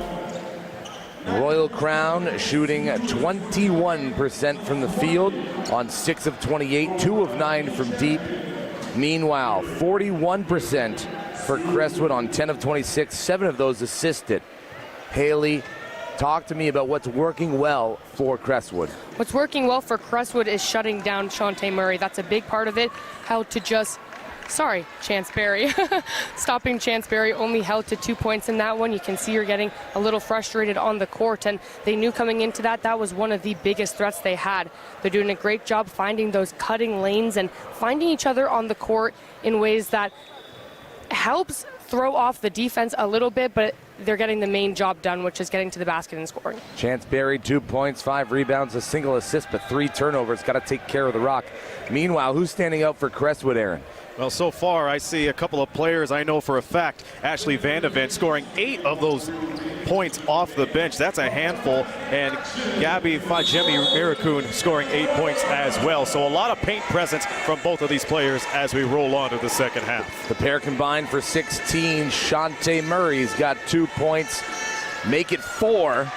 Royal Crown shooting 21% from the field on 6 of 28, 2 of 9 from deep. Meanwhile, 41% for Crestwood on 10 of 26, 7 of those assisted. Haley, talk to me about what's working well for Crestwood. What's working well for Crestwood is shutting down Shantae Murray. That's a big part of it. How to just, Chance Berry. Stopping Chance Berry, only held to 2 points in that one. You can see her getting a little frustrated on the court, and they knew coming into that was one of the biggest threats they had. They're doing a great job finding those cutting lanes and finding each other on the court in ways that helps throw off the defense a little bit, but they're getting the main job done, which is getting to the basket and scoring. Chance Berry, 2 points, 5 rebounds, a single assist, but 3 turnovers. Got to take care of the rock. Meanwhile, who's standing out for Crestwood, Aaron? Well, so far I see a couple of players I know for a fact. Ashley Vandevent scoring 8 of those points off the bench. That's a handful. And Gabby Fajemi-Mirakun scoring 8 points as well. So a lot of paint presence from both of these players as we roll on to the second half. The pair combined for 16. Shantae Murray's got 2 points. Make it 4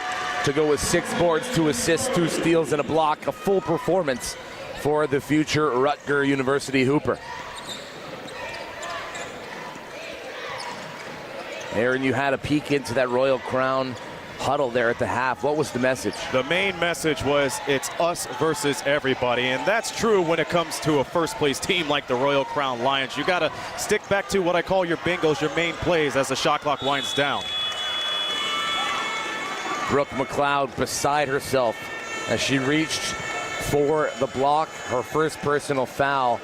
to go with 6 boards, 2 assists, 2 steals, and a block. A full performance for the future Rutger University Hooper. Aaron, you had a peek into that Royal Crown huddle there at the half. What was the message? The main message was it's us versus everybody, and that's true when it comes to a first-place team like the Royal Crown Lions. You got to stick back to what I call your bingos, your main plays as the shot clock winds down. Brooke McLeod beside herself as she reached for the block. Her first personal foul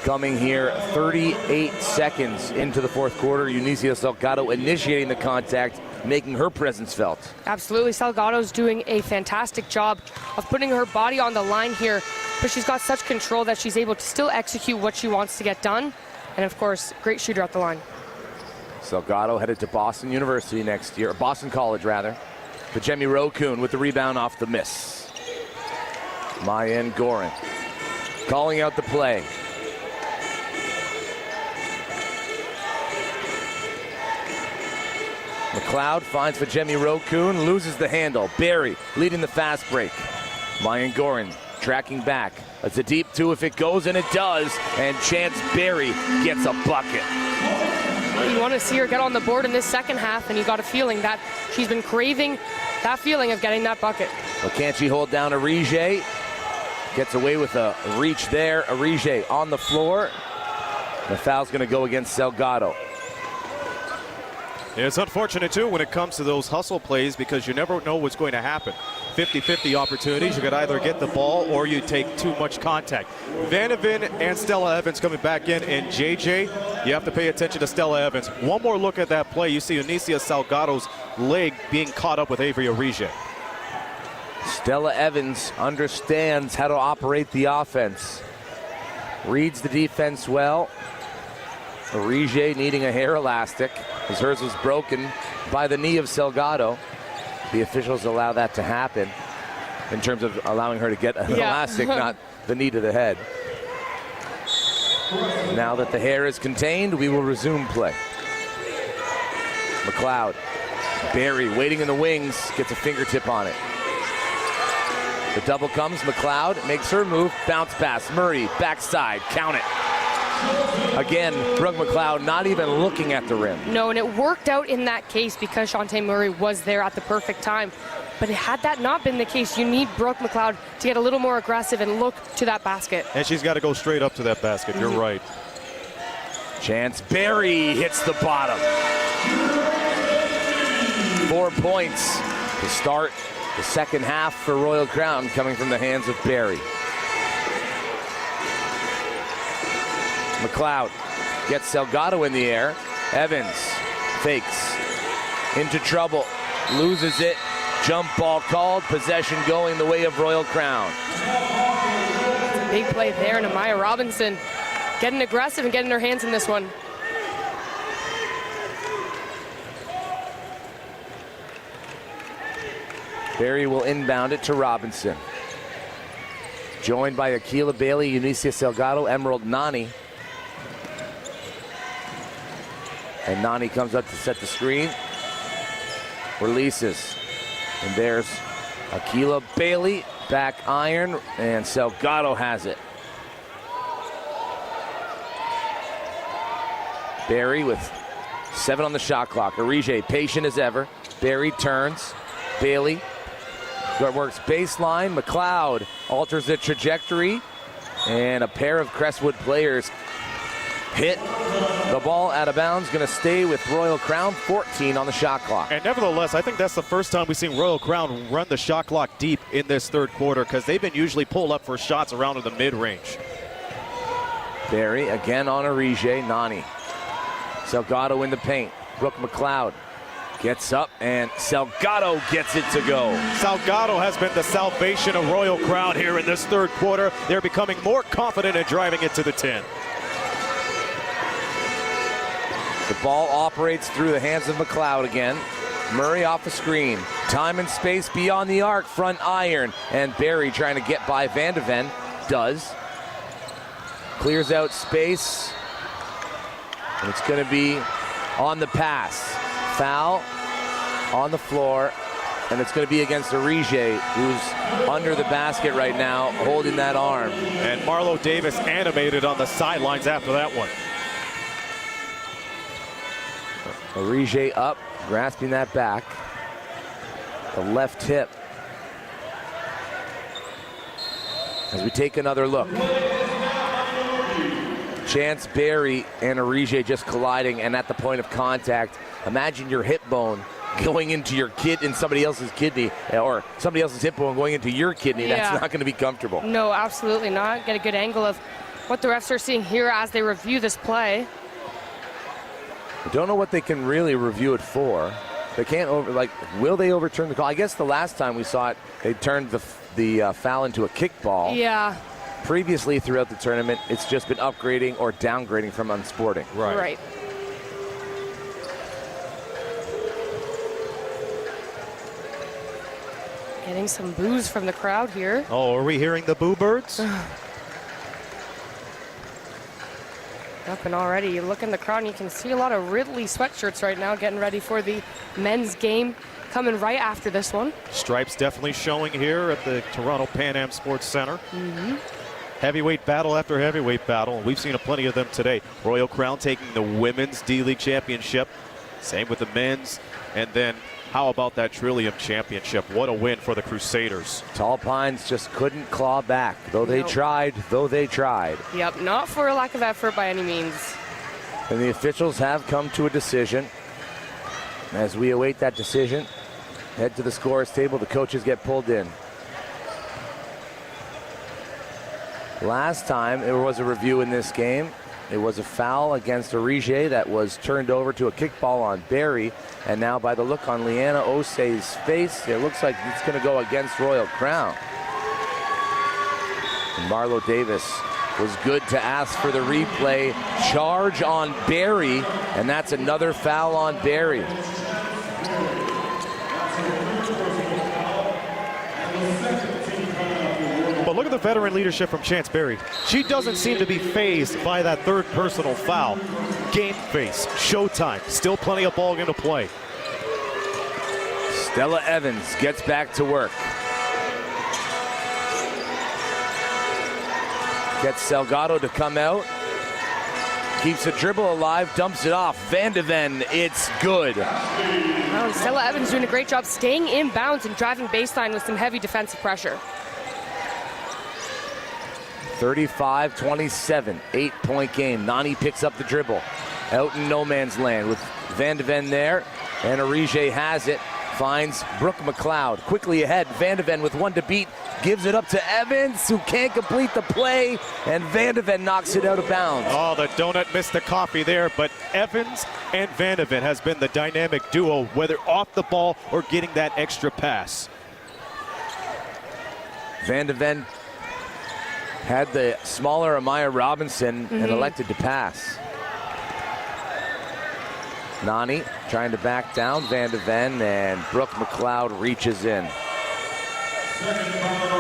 coming here 38 seconds into the fourth quarter. Eunicia Salgado initiating the contact, making her presence felt. Absolutely. Salgado's doing a fantastic job of putting her body on the line here, but she's got such control that she's able to still execute what she wants to get done. And of course, great shooter at the line. Salgado headed to Boston University next year, or Boston College rather. Pajemi Rokun with the rebound off the miss. Mayan Gorin calling out the play. McLeod finds Pajemi Rokun, loses the handle. Barry leading the fast break. Mayan Gorin tracking back. It's a deep two if it goes, and it does. And Chance Barry gets a bucket. You want to see her get on the board in this second half, and you got a feeling that she's been craving that feeling of getting that bucket. Well, can't she hold down Arige? Gets away with a reach there. Arige on the floor. The foul's going to go against Salgado. It's unfortunate, too, when it comes to those hustle plays because you never know what's going to happen. 50-50 opportunities. You could either get the ball or you take too much contact. Vandeven and Stella Evans coming back in, and JJ, you have to pay attention to Stella Evans. One more look at that play. You see Eunicia Salgado's leg being caught up with Avery Arige. Stella Evans understands how to operate the offense. Reads the defense well. Arige needing a hair elastic as hers was broken by the knee of Salgado. The officials allow that to happen in terms of allowing her to get an elastic, not the knee to the head. Now that the hair is contained, we will resume play. McLeod, Barry waiting in the wings, gets a fingertip on it. The double comes, McLeod makes her move, bounce pass, Murray, backside, count it. Again, Brooke McLeod not even looking at the rim. No, and it worked out in that case because Shantae Murray was there at the perfect time. But had that not been the case, you need Brooke McLeod to get a little more aggressive and look to that basket. And she's got to go straight up to that basket. You're right. Chance Barry hits the bottom. 4 points to start the second half for Royal Crown coming from the hands of Barry. McLeod gets Salgado in the air. Evans fakes into trouble, loses it. Jump ball called, possession going the way of Royal Crown. Big play there, and Amaya Robinson getting aggressive and getting her hands in this one. Barry will inbound it to Robinson. Joined by Akila Bailey, Eunicia Salgado, Emerald Nani. And Nani comes up to set the screen. Releases. And there's Akila Bailey, back iron, and Salgado has it. Barry with 7 on the shot clock. Arige patient as ever. Barry turns. Bailey works baseline. McLeod alters the trajectory. And a pair of Crestwood players hit the ball out of bounds. Going to stay with Royal Crown. 14 on the shot clock. And nevertheless, I think that's the first time we've seen Royal Crown run the shot clock deep in this third quarter because they've been usually pulled up for shots around in the mid-range. Barry again on Arige. Nani. Salgado in the paint. Brooke McLeod gets up, and Salgado gets it to go. Salgado has been the salvation of Royal Crown here in this third quarter. They're becoming more confident in driving it to the 10. The ball operates through the hands of McLeod again. Murray off the screen. Time and space beyond the arc. Front iron. And Barry trying to get by Vandeven. Does. Clears out space. And it's going to be on the pass. Foul on the floor. And it's going to be against Arige, who's under the basket right now, holding that arm. And Marlo Davis animated on the sidelines after that one. Orije up, grasping that back. The left hip. As we take another look. Chance Berry and Orije just colliding, and at the point of contact, imagine your hip bone going into your in somebody else's kidney, or somebody else's hip bone going into your kidney. Yeah. That's not going to be comfortable. No, absolutely not. Get a good angle of what the refs are seeing here as they review this play. I don't know what they can really review it for. They can't will they overturn the call? I guess the last time we saw it, they turned the foul into a kickball. Yeah. Previously throughout the tournament, it's just been upgrading or downgrading from unsporting. Right. Getting some boos from the crowd here. Oh, are we hearing the boo birds? Up and already, you look in the crowd and you can see a lot of Ridley sweatshirts right now getting ready for the men's game coming right after this one. Stripes definitely showing here at the Toronto Pan Am Sports Center. Heavyweight battle after heavyweight battle, and we've seen plenty of them today. Royal Crown taking the Women's D-League Championship. Same with the men's. And then how about that Trillium Championship? What a win for the Crusaders. Tall Pines just couldn't claw back, though they tried. Yep, not for a lack of effort by any means. And the officials have come to a decision. As we await that decision, head to the scorer's table, the coaches get pulled in. Last time there was a review in this game. It was a foul against Orije that was turned over to a kickball on Berry. And now by the look on Leanna Osei's face, it looks like it's going to go against Royal Crown. And Marlo Davis was good to ask for the replay. Charge on Berry, and that's another foul on Berry. But look at the veteran leadership from Chance Berry. She doesn't seem to be fazed by that third personal foul. Game face, showtime, still plenty of ball game to play. Stella Evans gets back to work. Gets Salgado to come out. Keeps the dribble alive, dumps it off. Van de Ven, it's good. Well, Stella Evans doing a great job staying in bounds and driving baseline with some heavy defensive pressure. 35-27, 8-point game. Nani picks up the dribble. Out in no man's land with Van de Ven there. And Orije has it. Finds Brooke McLeod. Quickly ahead. Van de Ven with one to beat. Gives it up to Evans, who can't complete the play. And Van de Ven knocks it out of bounds. Oh, the donut missed the coffee there. But Evans and Van de Ven has been the dynamic duo, whether off the ball or getting that extra pass. Van de Ven had the smaller Amaya Robinson and elected to pass. Nani trying to back down Van de Ven, and Brooke McLeod reaches in.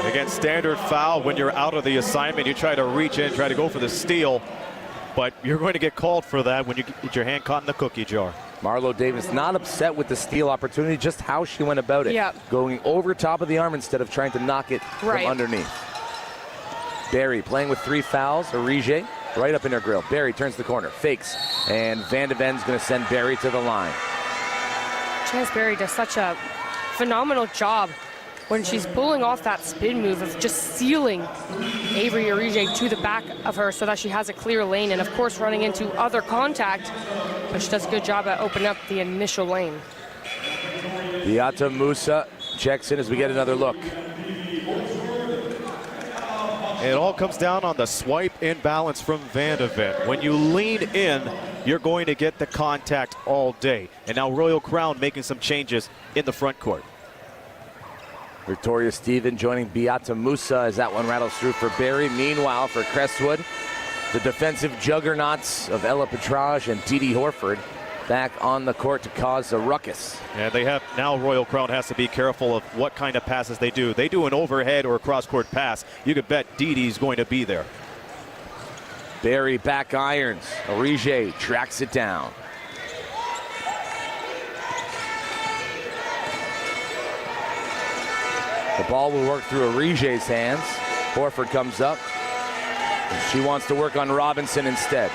Again, standard foul when you're out of the assignment. You try to reach in, try to go for the steal, but you're going to get called for that when you get your hand caught in the cookie jar. Marlo Davis not upset with the steal opportunity, just how she went about it. Yeah. Going over top of the arm instead of trying to knock it from underneath. Berry playing with 3 fouls. Orije right up in her grill. Berry turns the corner, fakes, and Van de Ven's going to send Berry to the line. Chance Berry does such a phenomenal job when she's pulling off that spin move of just sealing Avery Orije to the back of her so that she has a clear lane, and of course running into other contact, but she does a good job at opening up the initial lane. Beata Musa checks in as we get another look. It all comes down on the swipe imbalance from Van de Ven. When you lean in, you're going to get the contact all day. And now Royal Crown making some changes in the front court. Victoria Stephen joining Beata Musa as that one rattles through for Berry. Meanwhile, for Crestwood, the defensive juggernauts of Ella Petrage and Dee Horford back on the court to cause a ruckus. And they have now, Royal Crown has to be careful of what kind of passes they do. They do an overhead or a cross-court pass. You could bet Didi's going to be there. Berry back irons. Orije tracks it down. The ball will work through Orige's hands. Horford comes up. She wants to work on Robinson instead.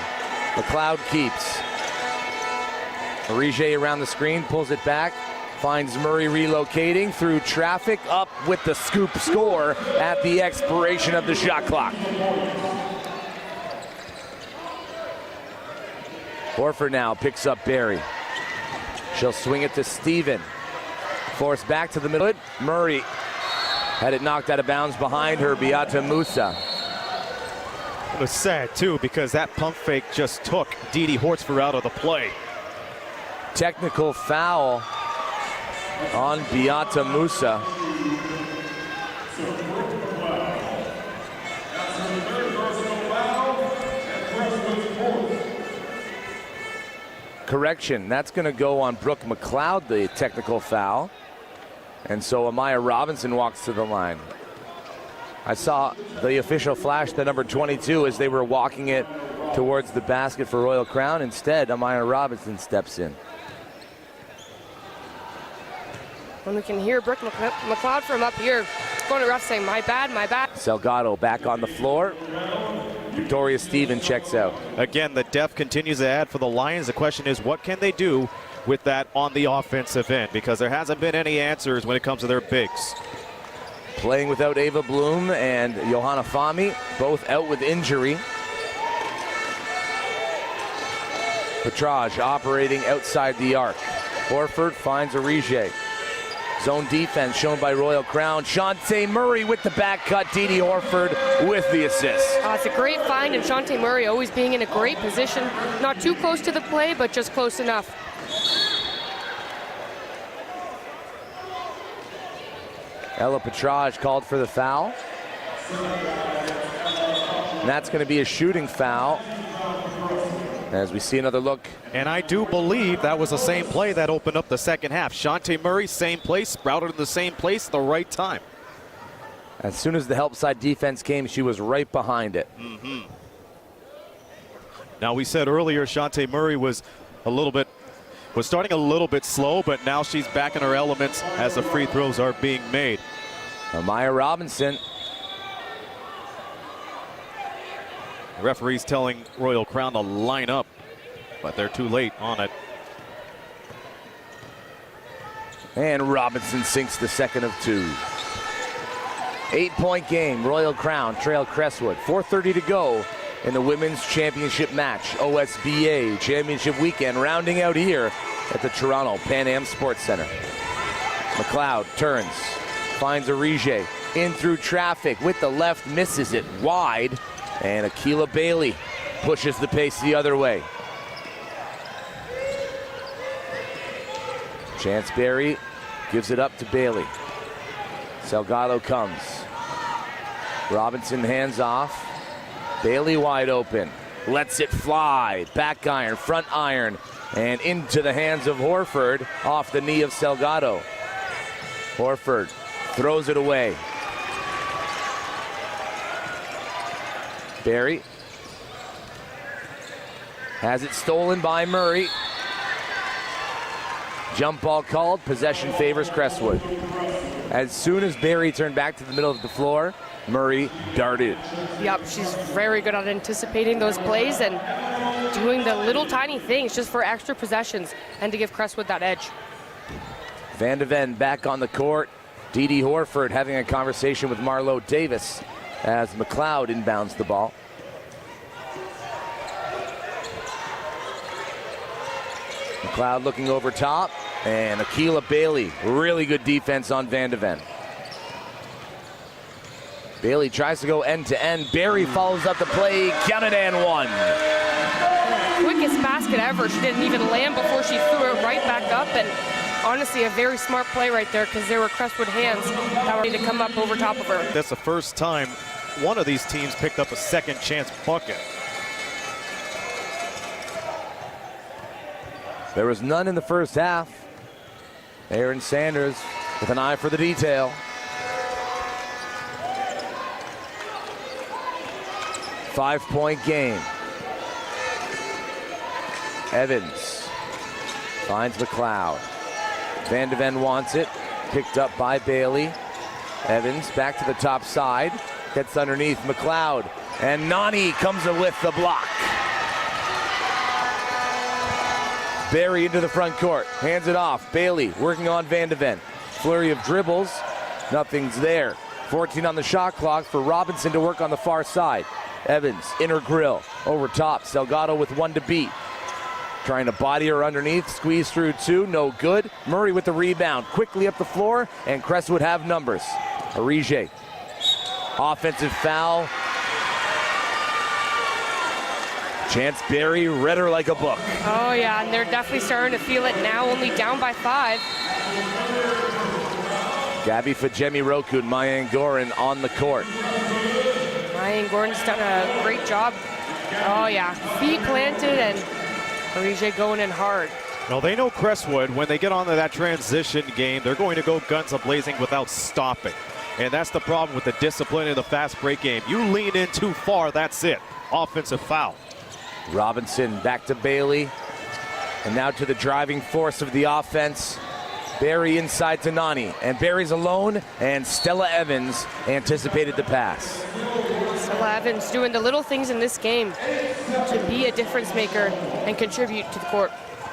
McLeod keeps. Orije around the screen, pulls it back, finds Murray relocating through traffic, up with the scoop score at the expiration of the shot clock. Horford now picks up Barry. She'll swing it to Steven. Forced back to the middle. Murray had it knocked out of bounds behind her, Beata Musa. It was sad, too, because that pump fake just took Didi Hortzfer out of the play. Technical foul on Beata Musa. Correction, that's going to go on Brooke McLeod, the technical foul. And so Amaya Robinson walks to the line. I saw the official flash the number 22 as they were walking it towards the basket for Royal Crown. Instead, Amaya Robinson steps in. And we can hear Brooke McLeod from up here going to ref saying, my bad, my bad. Salgado back on the floor. Victoria Stephen checks out. Again, the depth continues to add for the Lions. The question is, what can they do with that on the offensive end? Because there hasn't been any answers when it comes to their bigs. Playing without Ava Bloom and Johanna Fahmy, both out with injury. Petrage operating outside the arc. Horford finds Orije. Zone defense shown by Royal Crown. Shantae Murray with the back cut. Didi Horford with the assist. It's a great find, and Shantae Murray always being in a great position. Not too close to the play, but just close enough. Ella Petrage called for the foul. And that's going to be a shooting foul. As we see another look. And I do believe that was the same play that opened up the second half. Shantae Murray, same place, sprouted in the same place at the right time. As soon as the help side defense came, she was right behind it. Now, we said earlier Shantae Murray was starting a little bit slow, but now she's back in her elements as the free throws are being made. Amaya Robinson. The referee's telling Royal Crown to line up, but they're too late on it. And Robinson sinks the second of two. 8-point game. Royal Crown trail Crestwood. 4:30 to go in the women's championship match. OSBA championship weekend rounding out here at the Toronto Pan Am Sports Center. McLeod turns, finds Orije in through traffic with the left, misses it wide. And Akilah Bailey pushes the pace the other way. Chance Berry gives it up to Bailey. Salgado comes. Robinson hands off. Bailey wide open. Lets it fly. Back iron, front iron, and into the hands of Horford off the knee of Salgado. Horford throws it away. Barry has it stolen by Murray. Jump ball called. Possession favors Crestwood. As soon as Barry turned back to the middle of the floor, Murray darted. Yep, she's very good at anticipating those plays and doing the little tiny things just for extra possessions and to give Crestwood that edge. Van de Ven back on the court. Didi Horford having a conversation with Marlo Davis as McLeod inbounds the ball. McLeod looking over top, and Akilah Bailey, really good defense on Van de Ven. Bailey tries to go end to end. Barry follows up the play, count it and one. Quickest basket ever. She didn't even land before she threw it right back up, and honestly, a very smart play right there because there were Crestwood hands that were ready to come up over top of her. That's the first time one of these teams picked up a second chance bucket. There was none in the first half. Aaron Sanders with an eye for the detail. Five-point game. Evans finds McLeod. Van de Ven wants it. Picked up by Bailey. Evans back to the top side. Gets underneath McLeod. And Nani comes with the block. Barry into the front court, hands it off. Bailey working on Van de Ven. Flurry of dribbles, nothing's there. 14 on the shot clock for Robinson to work on the far side. Evans, inner grill, over top. Salgado with 1 to beat. Trying to body her underneath, squeeze through 2, no good. Murray with the rebound, quickly up the floor, and Crestwood have numbers. Arige, offensive foul. Chance Barry read her like a book. Oh yeah, and they're definitely starting to feel it now, only down by 5. Gabby Fajemi Roku and Maya Gorin on the court. Ryan Gordon's done a great job. Oh yeah, feet planted and Arige going in hard. Well, they know Crestwood, when they get onto that transition game, they're going to go guns a-blazing without stopping. And that's the problem with the discipline in the fast break game. You lean in too far, that's it. Offensive foul. Robinson back to Bailey. And now to the driving force of the offense. Barry inside to Nani. And Barry's alone, and Stella Evans anticipated the pass. Stella Evans doing the little things in this game to be a difference maker and contribute to the court.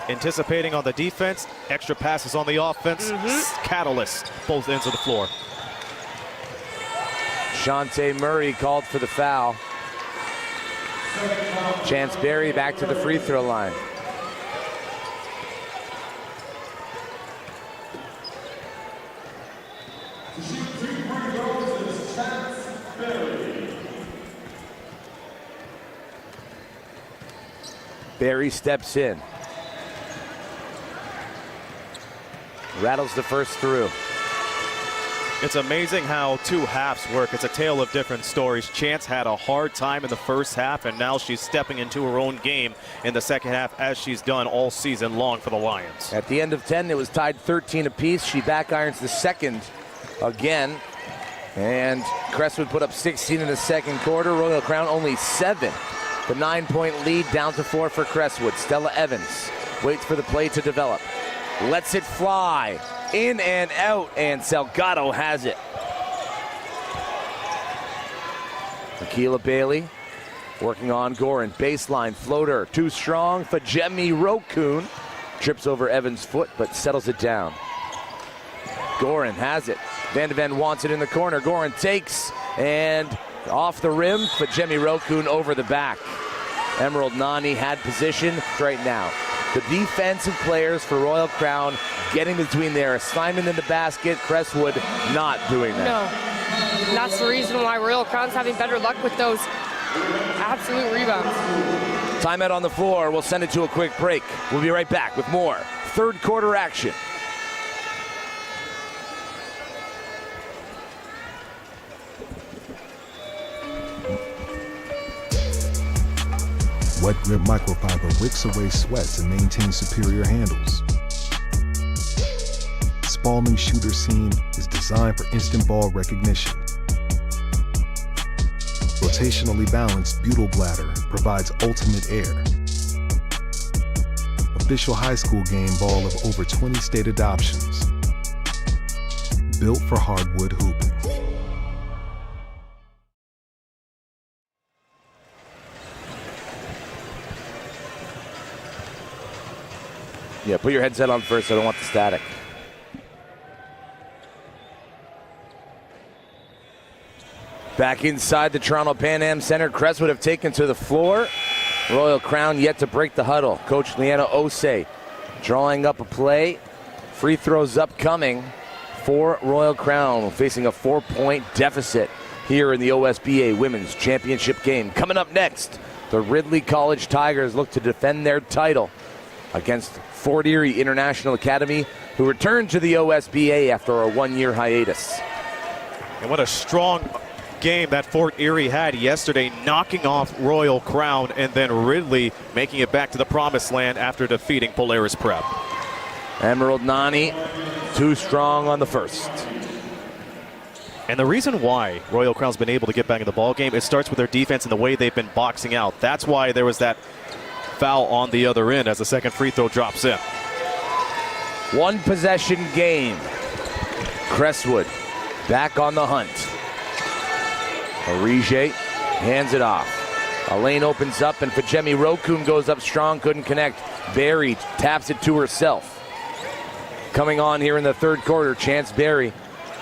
Anticipating on the defense, extra passes on the offense, catalyst, both ends of the floor. Shantae Murray called for the foul. Chance Barry back to the free throw line. Barry steps in. Rattles the first through. It's amazing how 2 halves work. It's a tale of different stories. Chance had a hard time in the first half, and now she's stepping into her own game in the second half, as she's done all season long for the Lions. At the end of 10, it was tied 13 apiece. She back irons the second again. And Crestwood put up 16 in the second quarter. Royal Crown only 7. The 9-point lead down to 4 for Crestwood. Stella Evans waits for the play to develop. Lets it fly. In and out, and Salgado has it. Akila Bailey working on Gorin. Baseline floater, too strong. Fajemi Rokun trips over Evans' foot, but settles it down. Gorin has it. Van de Ven wants it in the corner. Gorin takes, and off the rim, Fajemi Rokun over the back. Emerald Nani had position right now. The defensive players for Royal Crown getting between their assignment in the basket. Crestwood not doing that. No, and that's the reason why Royal Crown's having better luck with those absolute rebounds. Timeout on the floor. We'll send it to a quick break. We'll be right back with more third quarter action. Wet Grip Microfiber wicks away sweats and maintains superior handles. Spalding Shooter Seam is designed for instant ball recognition. Rotationally balanced butyl bladder provides ultimate air. Official high school game ball of over 20 state adoptions. Built for hardwood hooping. Yeah, put your headset on first. I don't want the static. Back inside the Toronto Pan Am Center, Crestwood have taken to the floor. Royal Crown yet to break the huddle. Coach Leanna Osei drawing up a play. Free throws upcoming for Royal Crown, facing a 4-point deficit here in the OSBA Women's Championship game. Coming up next, the Ridley College Tigers look to defend their title against Fort Erie International Academy, who returned to the OSBA after a 1-year hiatus. And what a strong game that Fort Erie had yesterday, knocking off Royal Crown, and then Ridley making it back to the promised land after defeating Polaris Prep. Emerald Nani, too strong on the first. And the reason why Royal Crown's been able to get back in the ball game, it starts with their defense and the way they've been boxing out. That's why there was that foul on the other end as the second free throw drops in. One possession game. Crestwood back on the hunt. Arige hands it off. A lane opens up and Fajemi Rokun goes up strong, couldn't connect. Berry taps it to herself. Coming on here in the third quarter, Chance Berry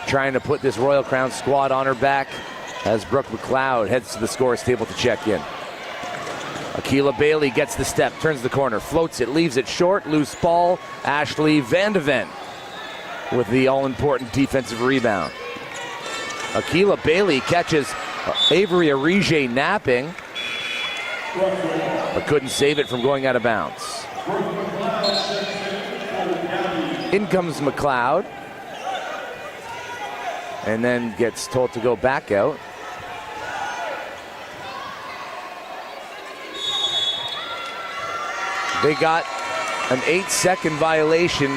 trying to put this Royal Crown squad on her back as Brooke McLeod heads to the scores table to check in. Akilah Bailey gets the step, turns the corner, floats it, leaves it short, loose ball. Ashley Van de Ven with the all-important defensive rebound. Akilah Bailey catches Avery Arige napping, but couldn't save it from going out of bounds. In comes McLeod, and then gets told to go back out. They got an 8-second violation.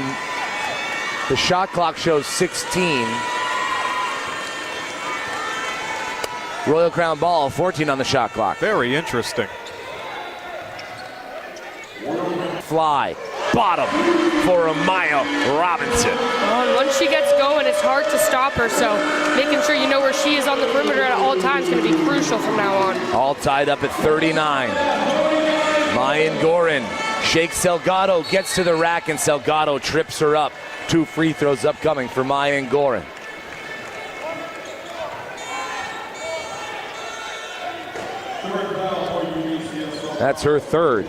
The shot clock shows 16. Royal Crown ball, 14 on the shot clock. Very interesting. Fly, bottom for Amaya Robinson. And once she gets going, it's hard to stop her, so making sure you know where she is on the perimeter at all times is going to be crucial from now on. All tied up at 39. Mayan Gorin shakes Salgado, gets to the rack, and Salgado trips her up. 2 free throws upcoming for Mayan Gorin. That's her third.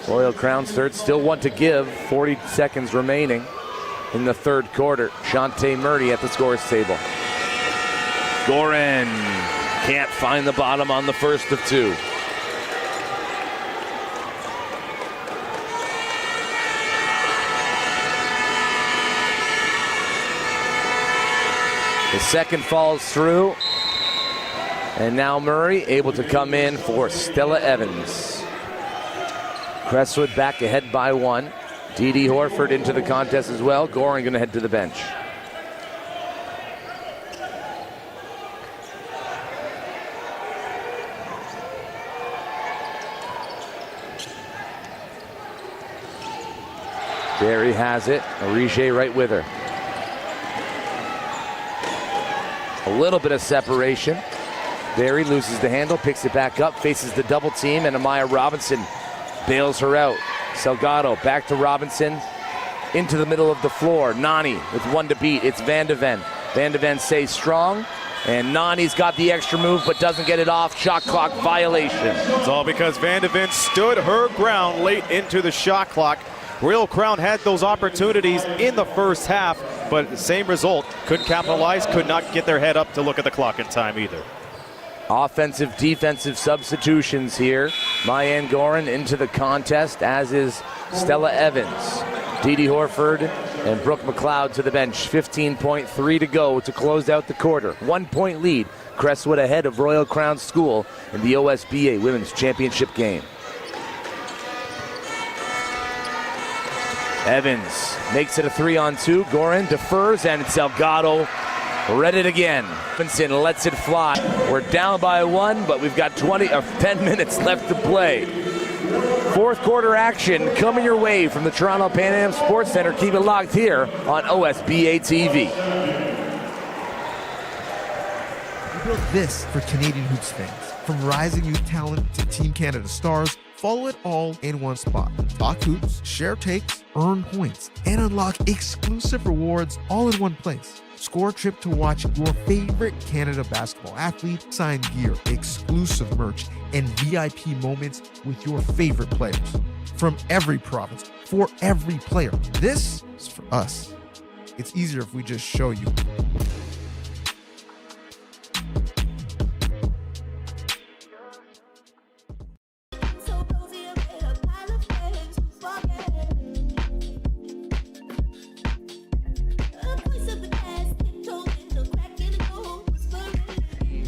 Royal Crown's third, still one to give. 40 seconds remaining in the third quarter. Shantae Murdy at the scores table. Gorin can't find the bottom on the first of 2. The second falls through. And now Murray able to come in for Stella Evans. Crestwood back ahead by 1. Dee Dee Horford into the contest as well. Goring going to head to the bench. Barry has it. Arige right with her. A little bit of separation. Barry loses the handle, picks it back up, faces the double team, and Amaya Robinson bails her out. Salgado back to Robinson, into the middle of the floor. Nani with 1 to beat. It's Van de Ven. Van de Ven stays strong, and Nani's got the extra move but doesn't get it off. Shot clock violation. It's all because Van de Ven stood her ground late into the shot clock. Royal Crown had those opportunities in the first half, but the same result. Couldn't capitalize, could not get their head up to look at the clock in time either. Offensive, defensive substitutions here. Mayan Gorin into the contest, as is Stella Evans. Dee Dee Horford and Brooke McLeod to the bench. 15.3 to go to close out the quarter. 1 point lead. Crestwood ahead of Royal Crown School in the OSBA Women's Championship game. Evans makes it a 3-on-2. Gorin defers, and Salgado read it again. Robinson lets it fly. We're down by 1, but we've got 10 minutes left to play. Fourth quarter action coming your way from the Toronto Pan Am Sports Center. Keep it locked here on OSBA TV. We built this for Canadian Hoops fans. From rising youth talent to Team Canada stars, follow it all in one spot. Talk hoops, share takes, earn points, and unlock exclusive rewards all in one place. Score a trip to watch your favorite Canada basketball athlete, sign gear, exclusive merch, and VIP moments with your favorite players. From every province, for every player. This is for us. It's easier if we just show you.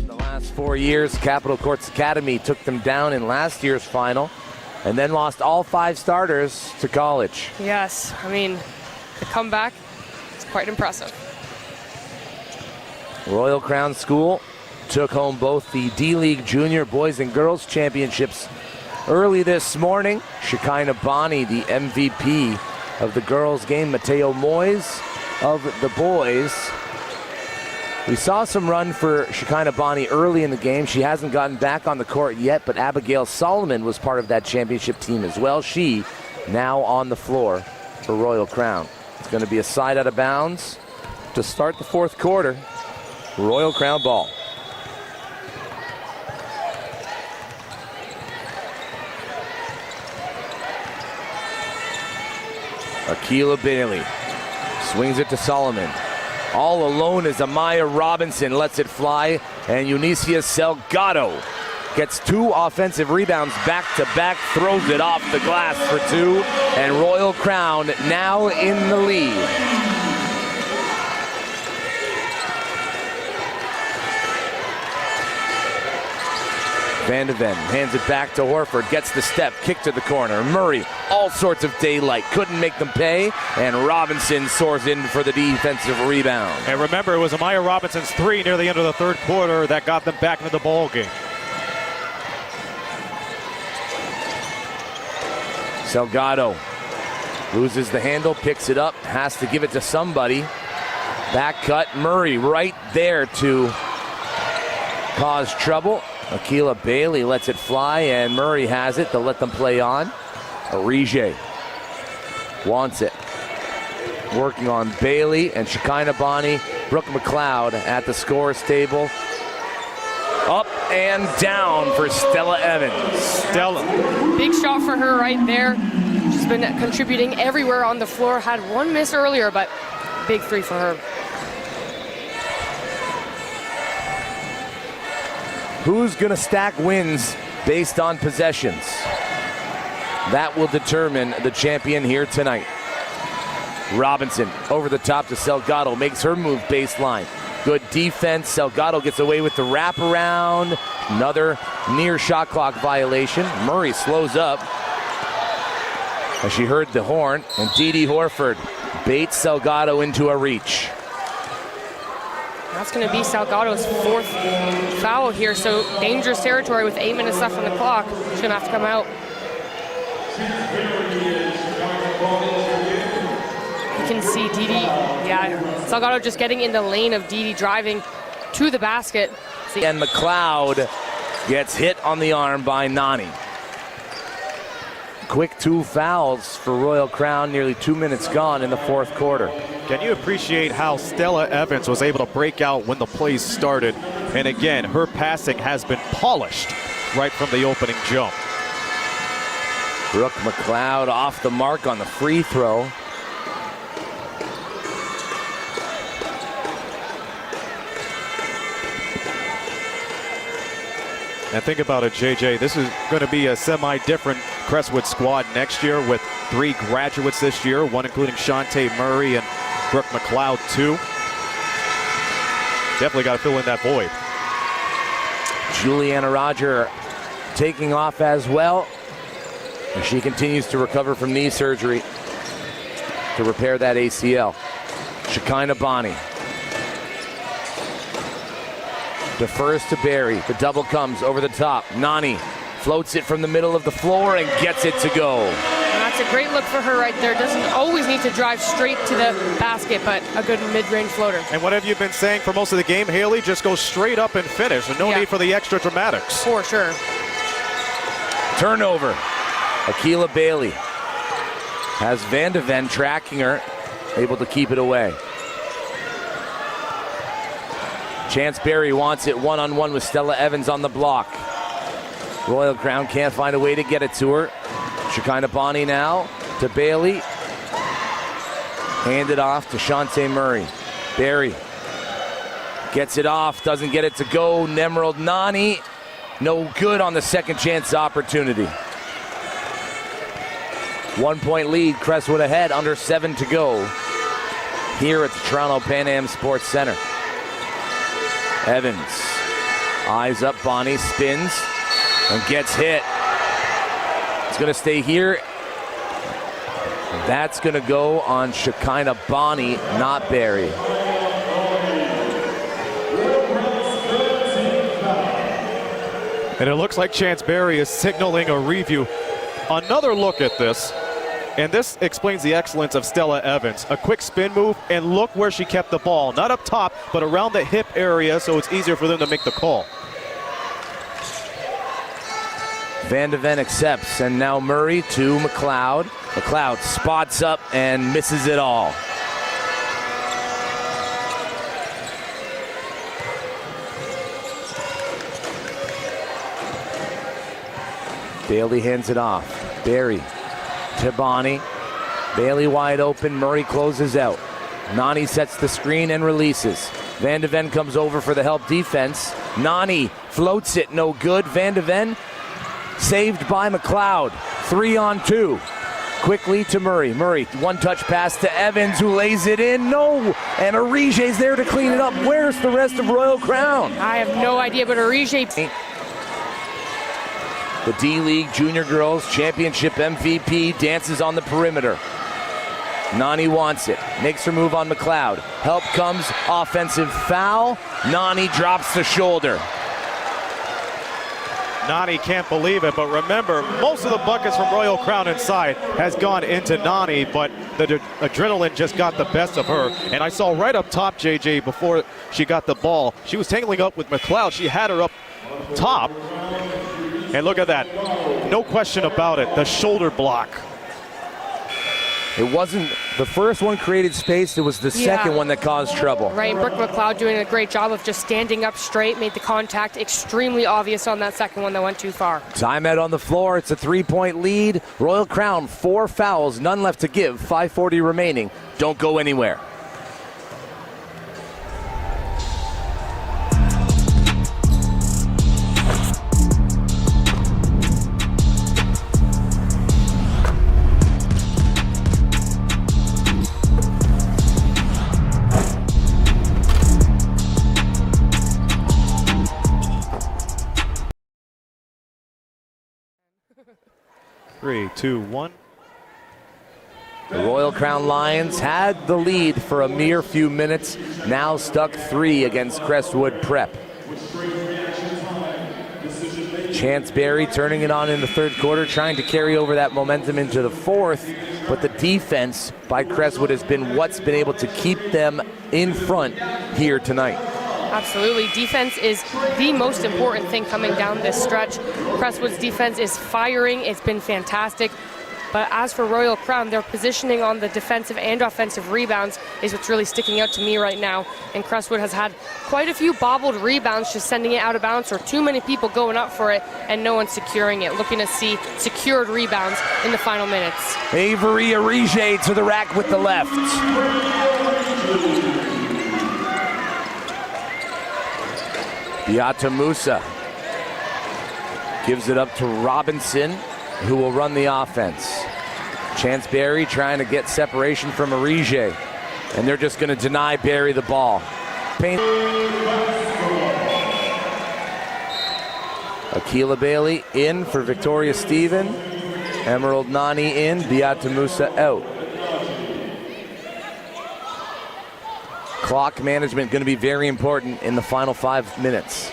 The last 4 years, Capital Courts Academy took them down in last year's final and then lost all 5 starters to college. Yes, I mean, the comeback is quite impressive. Royal Crown School took home both the D-League Junior Boys and Girls Championships early this morning. Shekinah Bonney, the MVP of the girls game. Mateo Moyes of the boys We saw some run for Shekinah Bonnie early in the game. She hasn't gotten back on the court yet, but Abigail Solomon was part of that championship team as well. She now on the floor for Royal Crown. It's going to be a side out of bounds to start the fourth quarter. Royal Crown ball. Akilah Bailey swings it to Solomon. All alone is Amaya Robinson, lets it fly, and Eunicia Salgado gets 2 offensive rebounds back-to-back, throws it off the glass for 2, and Royal Crown now in the lead. Van de Ven hands it back to Horford, gets the step, kick to the corner. Murray, all sorts of daylight, couldn't make them pay, and Robinson soars in for the defensive rebound. And remember, it was Amaya Robinson's 3 near the end of the third quarter that got them back into the ball game. Salgado loses the handle, picks it up, has to give it to somebody. Back cut, Murray right there to cause trouble. Akilah Bailey lets it fly, and Murray has it. They'll let them play on. Arije wants it. Working on Bailey and Shekinah Bonnie. Brooke McLeod at the scores table. Up and down for Stella Evans. Stella. Big shot for her right there. She's been contributing everywhere on the floor. Had 1 miss earlier, but big 3 for her. Who's going to stack wins based on possessions? That will determine the champion here tonight. Robinson over the top to Salgado, makes her move baseline. Good defense. Salgado gets away with the wraparound. Another near shot clock violation. Murray slows up as she heard the horn, and Dee Horford baits Salgado into a reach. That's going to be Salgado's 4th foul here, so dangerous territory with 8 minutes left on the clock. She's going to have to come out. You can see Dee, Salgado just getting in the lane of Dee driving to the basket. And McLeod gets hit on the arm by Nani. Quick 2 fouls for Royal Crown, nearly 2 minutes gone in the fourth quarter. Can you appreciate how Stella Evans was able to break out when the plays started? And again, her passing has been polished right from the opening jump. Brooke McLeod off the mark on the free throw. And think about it, JJ, this is going to be a semi-different Crestwood squad next year with 3 graduates this year, one including Shantae Murray and Brooke McLeod too. Definitely got to fill in that void. Juliana Roger taking off as well. And she continues to recover from knee surgery to repair that ACL. Shekinah Bonnie defers to Barry. The double comes over the top. Nani floats it from the middle of the floor and gets it to go. And that's a great look for her right there. Doesn't always need to drive straight to the basket, but a good mid-range floater. And what have you been saying for most of the game, Haley? Just go straight up and finish. And no need for the extra dramatics. For sure. Turnover. Akilah Bailey has Van de Ven tracking her, able to keep it away. Chance Berry wants it one-on-one with Stella Evans on the block. Royal Crown can't find a way to get it to her. Shekinah Bonnie now to Bailey. Handed off to Shantae Murray. Berry gets it off, doesn't get it to go. Nemerald Nani, no good on the second chance opportunity. 1 point lead, Crestwood ahead, under 7 to go here at the Toronto Pan Am Sports Center. Evans eyes up Bonnie, spins and gets hit. It's going to stay here. That's going to go on Shekinah Bonnie, not Barry. And it looks like Chance Berry is signaling a review. Another look at this. And this explains the excellence of Stella Evans. A quick spin move, and look where she kept the ball. Not up top, but around the hip area, so it's easier for them to make the call. Van de Ven accepts, and now Murray to McLeod. McLeod spots up and misses it all. Bailey hands it off. Barry to Bonnie. Bailey wide open. Murray closes out. Nani sets the screen and releases. Van de Ven comes over for the help defense. Nani floats it, no good. Van de Ven saved by McLeod. 3-on-2. Quickly to Murray. Murray, one-touch pass to Evans, who lays it in. No! And Arige's there to clean it up. Where's the rest of Royal Crown? I have no idea, but Arige... The D-League Junior Girls Championship MVP dances on the perimeter. Nani wants it. Makes her move on McLeod. Help comes. Offensive foul. Nani drops the shoulder. Nani can't believe it, but remember, most of the buckets from Royal Crown inside has gone into Nani, but the adrenaline just got the best of her. And I saw right up top, JJ, before she got the ball, she was tangling up with McLeod. She had her up top. And look at that. No question about it. The shoulder block. It wasn't the first one created space. It was the second one that caused trouble. Right, and Brooke McLeod doing a great job of just standing up straight, made the contact extremely obvious on that second one that went too far. Timeout on the floor. It's a 3-point lead. Royal Crown, 4 fouls, none left to give. 5:40 remaining. Don't go anywhere. Three, two, one. The Royal Crown Lions had the lead for a mere few minutes, now stuck 3 against Crestwood Prep. Chance Berry turning it on in the third quarter, trying to carry over that momentum into the fourth, but the defense by Crestwood has been what's been able to keep them in front here tonight. Absolutely. Defense is the most important thing coming down this stretch. Crestwood's defense is firing. It's been fantastic. But as for Royal Crown, their positioning on the defensive and offensive rebounds is what's really sticking out to me right now. And Crestwood has had quite a few bobbled rebounds, just sending it out of bounds, or too many people going up for it and no one securing it. Looking to see secured rebounds in the final minutes. Avery Arige to the rack with the left. Beata Musa gives it up to Robinson, who will run the offense. Chance Berry trying to get separation from Arige, and they're just going to deny Berry the ball. Akila Bailey in for Victoria Stephen. Emerald Nani in, Beata Musa out. Clock management going to be very important in the final 5 minutes.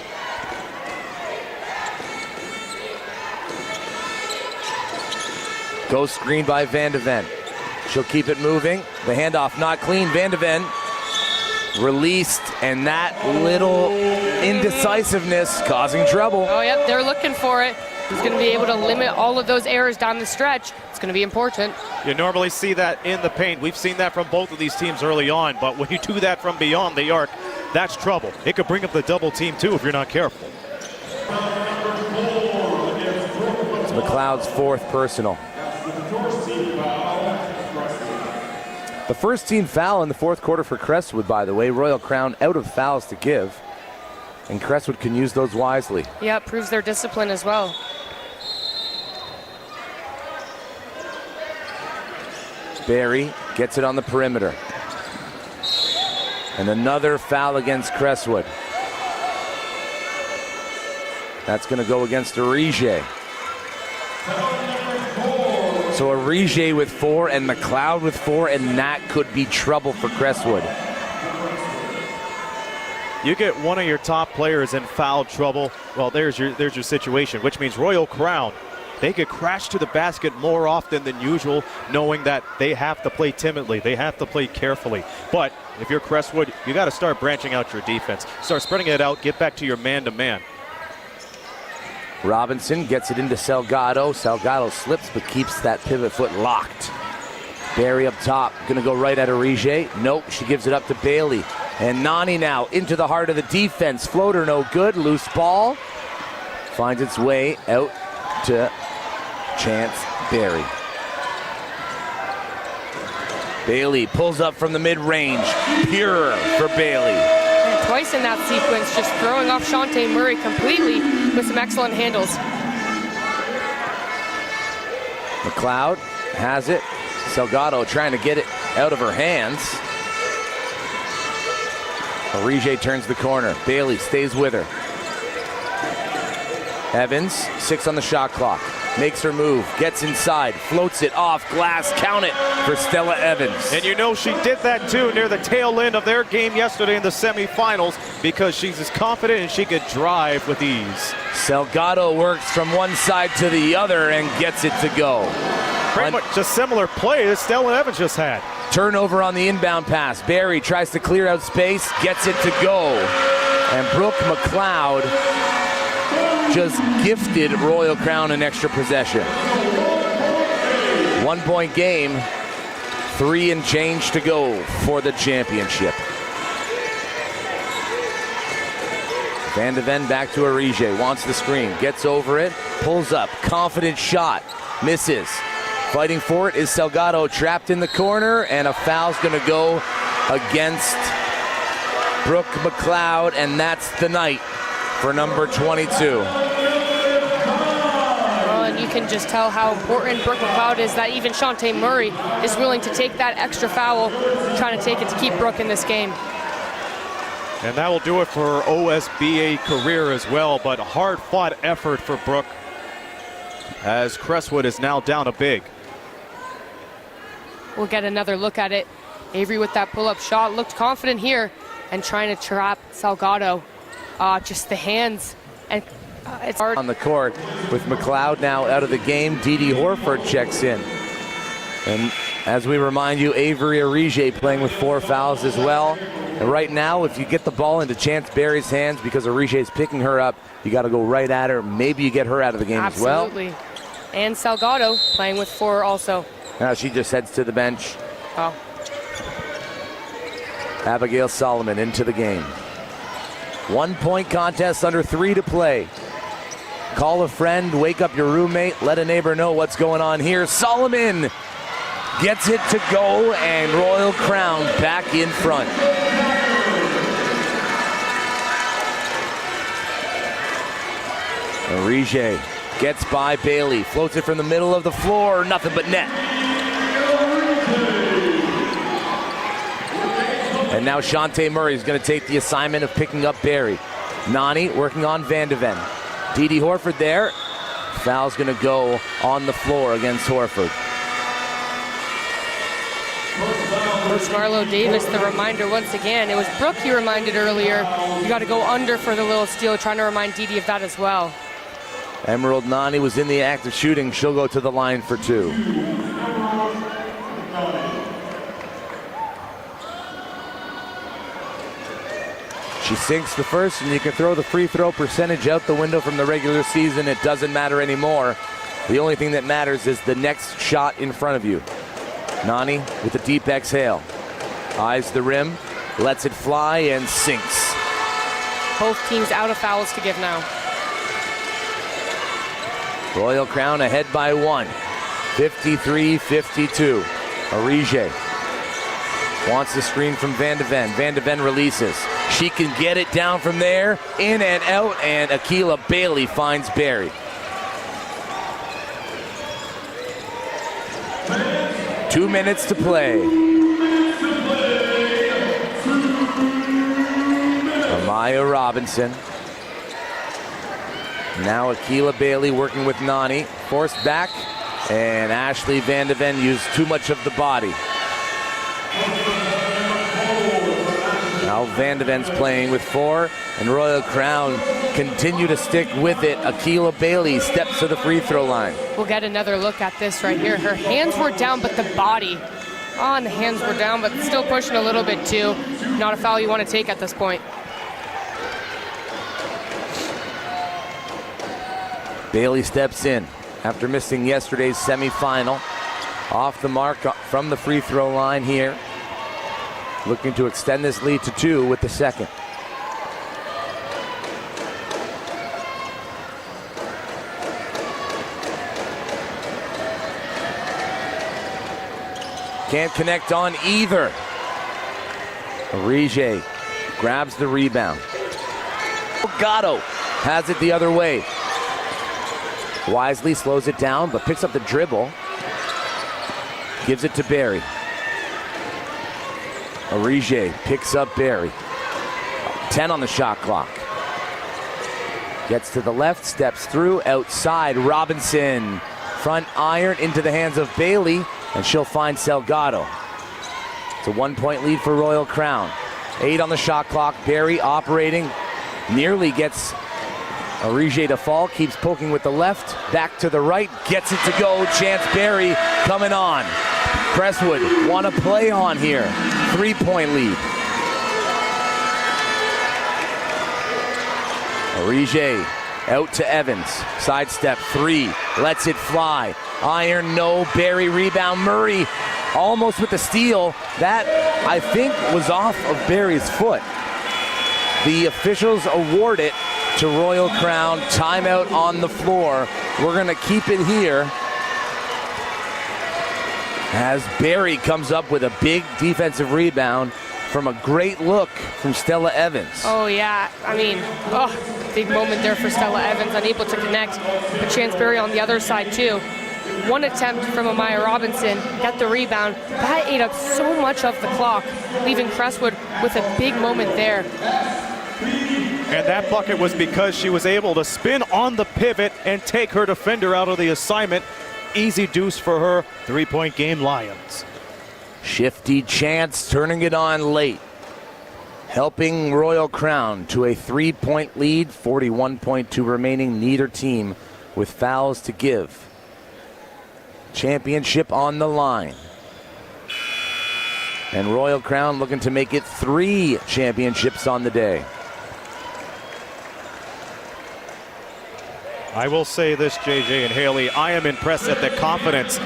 Goes screen by Van de Ven. She'll keep it moving. The handoff not clean. Van de Ven released, and that little indecisiveness causing trouble. Oh, yep, they're looking for it. Who's going to be able to limit all of those errors down the stretch? It's going to be important. You normally see that in the paint. We've seen that from both of these teams early on, but when you do that from beyond the arc, that's trouble. It could bring up the double team too if you're not careful. It's McLeod's 4th personal. The first team foul in the 4th quarter for Crestwood, by the way. Royal Crown out of fouls to give, and Crestwood can use those wisely. Yeah, it proves their discipline as well. Barry gets it on the perimeter. And another foul against Crestwood. That's going to go against Arige. So Arige with 4 and McLeod with 4, and that could be trouble for Crestwood. You get one of your top players in foul trouble, well, there's your situation, which means Royal Crown they could crash to the basket more often than usual, knowing that they have to play timidly, they have to play carefully. But if you're Crestwood, you got to start branching out your defense. Start spreading it out, get back to your man-to-man. Robinson gets it into Salgado. Salgado slips but keeps that pivot foot locked. Barry up top, gonna go right at Arige. Nope, she gives it up to Bailey. And Nani now into the heart of the defense. Floater no good, loose ball. Finds its way out to Chance Barry. Bailey pulls up from the mid-range. Pure for Bailey. And twice in that sequence, just throwing off Shantae Murray completely with some excellent handles. McLeod has it. Salgado trying to get it out of her hands. Arige turns the corner. Bailey stays with her. Evans, 6 on the shot clock. Makes her move, gets inside, floats it off glass. Count it for Stella Evans. And you know she did that too near the tail end of their game yesterday in the semifinals, because she's as confident and she could drive with ease. Salgado works from one side to the other and gets it to go. Pretty much a similar play that Stella Evans just had. Turnover on the inbound pass. Barry tries to clear out space, gets it to go. And Brooke McLeod just gifted Royal Crown an extra possession. 1 point game, 3 and change to go for the championship. Van de Ven back to Arige, wants the screen, gets over it, pulls up, confident shot, misses. Fighting for it is Salgado, trapped in the corner, and a foul's gonna go against Brooke McLeod, and that's the night for number 22. Well, and you can just tell how important Brooke McLeod is, that even Shantae Murray is willing to take that extra foul, trying to take it to keep Brooke in this game. And that will do it for OSBA career as well, but a hard-fought effort for Brooke, as Crestwood is now down a big. We'll get another look at it. Avery with that pull-up shot, looked confident here and trying to trap Salgado. Just the hands, and it's hard. On the court with McLeod now out of the game, Dee Horford checks in. And as we remind you, Avery Arige playing with 4 fouls as well. And right now, if you get the ball into Chance Barry's hands because Arige is picking her up, you got to go right at her. Maybe you get her out of the game as well. Absolutely. And Salgado playing with 4 also. Now she just heads to the bench. Oh. Abigail Solomon into the game. 1 point contest, under 3 to play. Call a friend, wake up your roommate, let a neighbor know what's going on here. Solomon gets it to go, and Royal Crown back in front. Arige gets by Bailey, floats it from the middle of the floor, nothing but net. And now Shantae Murray is going to take the assignment of picking up Barry. Nani working on Van de Ven. Dee Horford there. Foul's going to go on the floor against Horford. Coach Marlo Davis, the reminder once again. It was Brooke he reminded earlier. You got to go under for the little steal, trying to remind Dee of that as well. Emerald Nani was in the act of shooting. She'll go to the line for 2. She sinks the first, and you can throw the free throw percentage out the window from the regular season. It doesn't matter anymore. The only thing that matters is the next shot in front of you. Nani with a deep exhale. Eyes the rim, lets it fly, and sinks. Both teams out of fouls to give now. Royal Crown ahead by 1. 53-52. Arige wants the screen from Van de Ven. Van de Ven releases. She can get it down from there, in and out, and Akilah Bailey finds Barry. Two minutes to play. Amaya Robinson. Now Akilah Bailey working with Nani. Forced back, and Ashley Van de Ven used too much of the body. Now Van de Ven's playing with 4, and Royal Crown continue to stick with it. Akilah Bailey steps to the free throw line. We'll get another look at this right here. Her hands were down, but the body on the hands were down, but still pushing a little bit too. Not a foul you want to take at this point. Bailey steps in after missing yesterday's semifinal. Off the mark from the free throw line here. Looking to extend this lead to 2 with the second. Can't connect on either. Orije grabs the rebound. Gatto has it the other way. Wisely slows it down, but picks up the dribble. Gives it to Barry. Orije picks up Barry. 10 on the shot clock. Gets to the left, steps through, outside. Robinson, front iron into the hands of Bailey, and she'll find Salgado. It's a 1-point lead for Royal Crown. 8 on the shot clock. Barry operating, nearly gets Orije to fall, keeps poking with the left, back to the right, gets it to go. Chance Barry coming on. Crestwood want to play on here. 3-point lead. Orije out to Evans. Sidestep 3. Lets it fly. Iron, no. Barry rebound. Murray almost with the steal. That, I think, was off of Barry's foot. The officials award it to Royal Crown. Timeout on the floor. We're going to keep it here as Barry comes up with a big defensive rebound from a great look from Stella Evans. Oh yeah, I mean, big moment there for Stella Evans, unable to connect. But Chance Barry on the other side too. One attempt from Amaya Robinson, got the rebound. That ate up so much of the clock, leaving Crestwood with a big moment there. And that bucket was because she was able to spin on the pivot and take her defender out of the assignment. Easy deuce for her. 3-point game, Lions. Shifty Chance turning it on late, helping Royal Crown to a 3-point lead. 41.2 remaining. Neither team with fouls to give. Championship on the line. And Royal Crown looking to make it 3 championships on the day. I will say this, JJ and Haley, I am impressed at the confidence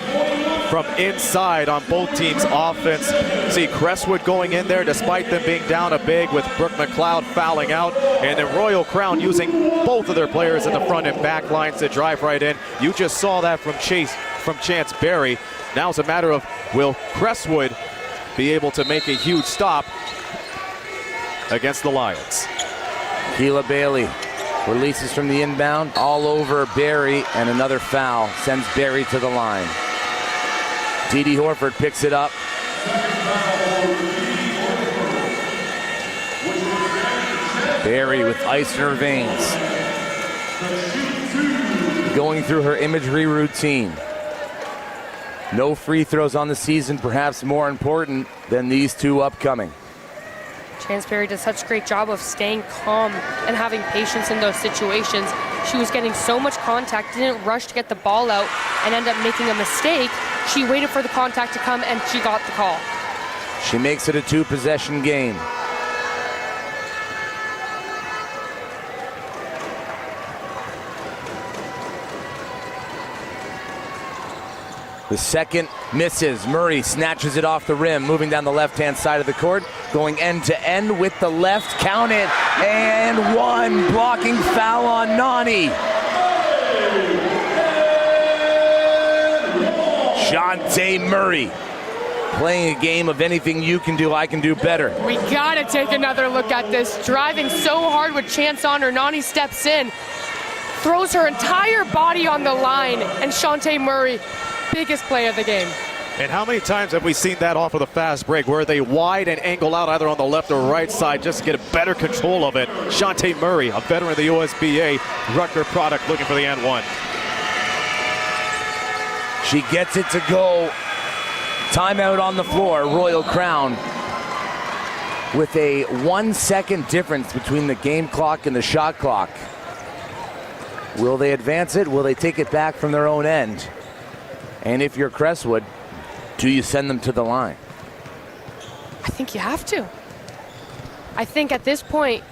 from inside on both teams' offense. See Crestwood going in there despite them being down a big with Brooke McLeod fouling out, and then Royal Crown using both of their players in the front and back lines to drive right in. You just saw that from Chance Barry. Now it's a matter of, will Crestwood be able to make a huge stop against the Lions? Akilah Bailey releases from the inbound, all over Barry, and another foul sends Barry to the line. Dee Horford picks it up. Barry with ice in her veins, going through her imagery routine. No free throws on the season, perhaps more important than these 2 upcoming. Chance Barry does such a great job of staying calm and having patience in those situations. She was getting so much contact, didn't rush to get the ball out and end up making a mistake. She waited for the contact to come and she got the call. She makes it a 2-possession game. The second misses. Murray snatches it off the rim, moving down the left-hand side of the court, going end-to-end with the left. Count it, and 1. Blocking foul on Nani. Shantae Murray playing a game of anything you can do, I can do better. We gotta take another look at this. Driving so hard with Chance on her, Nani steps in, throws her entire body on the line, and Shantae Murray, biggest play of the game. And how many times have we seen that off of the fast break where they wide and angle out either on the left or right side just to get a better control of it? Shantae Murray, a veteran of the OSBA, Rutger product, looking for the and 1. She gets it to go. Timeout on the floor. Royal Crown with a 1 second difference between the game clock and the shot clock. Will they advance it? Will they take it back from their own end? And if you're Crestwood, do you send them to the line? I think you have to. I think at this point,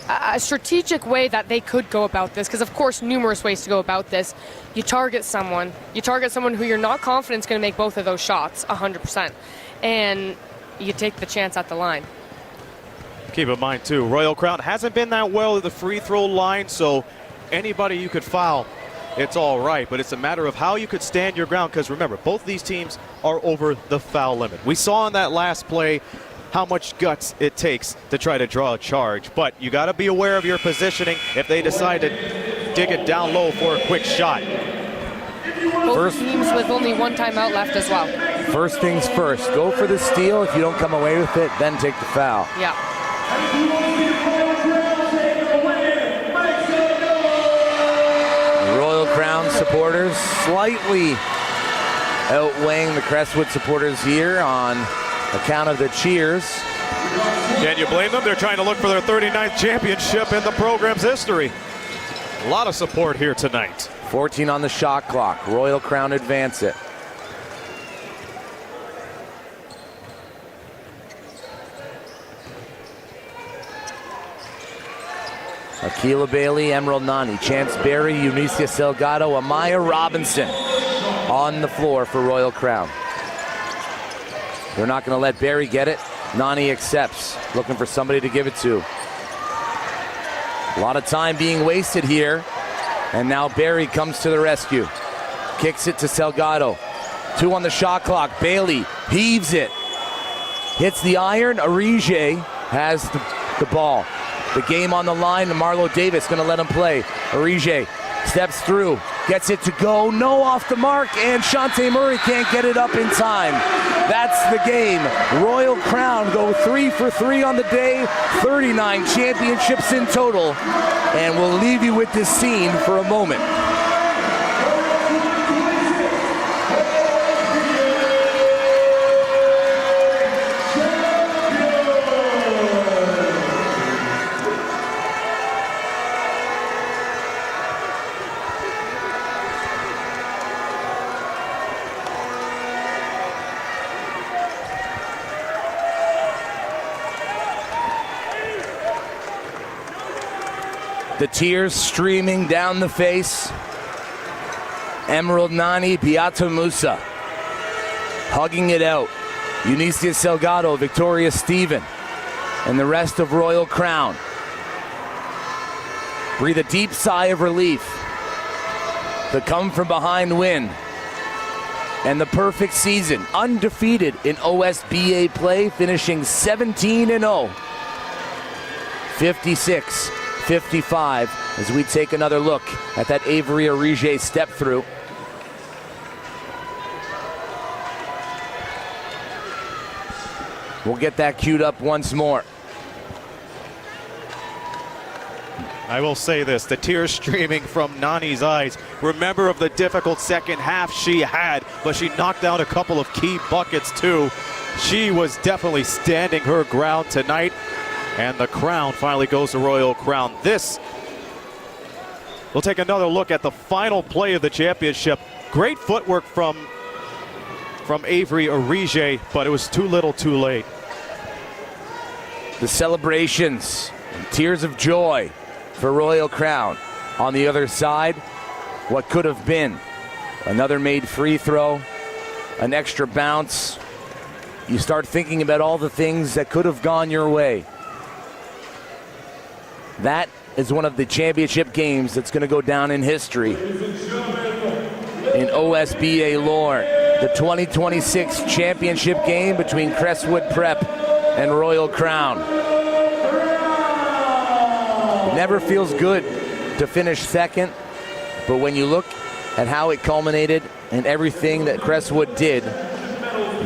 a strategic way that they could go about this, because of course numerous ways to go about this, you target someone who you're not confident is going to make both of those shots 100%, and you take the chance at the line. Keep in mind too, Royal Crown hasn't been that well at the free throw line, so anybody you could foul, it's all right, but it's a matter of how you could stand your ground, because remember, both these teams are over the foul limit. We saw in that last play how much guts it takes to try to draw a charge, but you got to be aware of your positioning if they decide to dig it down low for a quick shot. Both teams with only one timeout left as well. First things first, go for the steal. If you don't come away with it, then take the foul. Yeah. Royal Crown supporters slightly outweighing the Crestwood supporters here on account of the cheers. Can you blame them? They're trying to look for their 39th championship in the program's history. A lot of support here tonight. 14 on the shot clock. Royal Crown advance it. Akila Bailey, Emerald Nani, Chance Berry, Eunicia Salgado, Amaya Robinson on the floor for Royal Crown. They're not going to let Berry get it. Nani accepts, looking for somebody to give it to. A lot of time being wasted here. And now Berry comes to the rescue. Kicks it to Salgado. 2 on the shot clock. Bailey heaves it. Hits the iron. Arige has the ball. The game on the line. Marlo Davis going to let him play. Arige steps through. Gets it to go. No off the mark. And Shantae Murray can't get it up in time. That's the game. Royal Crown go 3 for 3 on the day. 39 championships in total. And we'll leave you with this scene for a moment. The tears streaming down the face. Emerald Nani, Beata Musa hugging it out. Eunicia Salgado, Victoria Stephen, and the rest of Royal Crown breathe a deep sigh of relief. The come from behind win and the perfect season, undefeated in OSBA play, finishing 17-0. 56-55 as we take another look at that Avery Arige step through. We'll get that queued up once more. I will say this, the tears streaming from Nani's eyes. Remember of the difficult second half she had, but she knocked down a couple of key buckets too. She was definitely standing her ground tonight. And the crown finally goes to Royal Crown. We'll take another look at the final play of the championship. Great footwork from Avery Arige, but it was too little too late. The celebrations, tears of joy for Royal Crown. On the other side, what could have been another made free throw, an extra bounce. You start thinking about all the things that could have gone your way. That is one of the championship games that's going to go down in history in OSBA lore. The 2026 championship game between Crestwood Prep and Royal Crown. It never feels good to finish second, but when you look at how it culminated and everything that Crestwood did,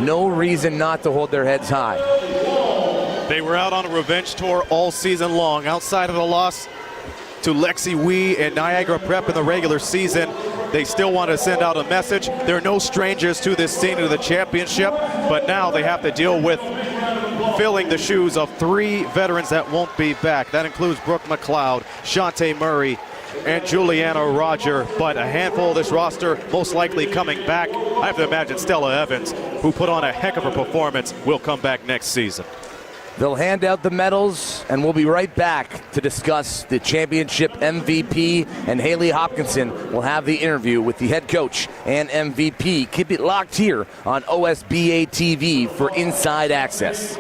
no reason not to hold their heads high. They were out on a revenge tour all season long. Outside of the loss to Lexi Wee and Niagara Prep in the regular season, they still want to send out a message. They're no strangers to this scene of the championship, but now they have to deal with filling the shoes of 3 veterans that won't be back. That includes Brooke McLeod, Shantae Murray, and Juliana Roger, but a handful of this roster most likely coming back. I have to imagine Stella Evans, who put on a heck of a performance, will come back next season. They'll hand out the medals, and we'll be right back to discuss the championship MVP, and Haley Hopkinson will have the interview with the head coach and MVP. Keep it locked here on OSBA TV for Inside Access.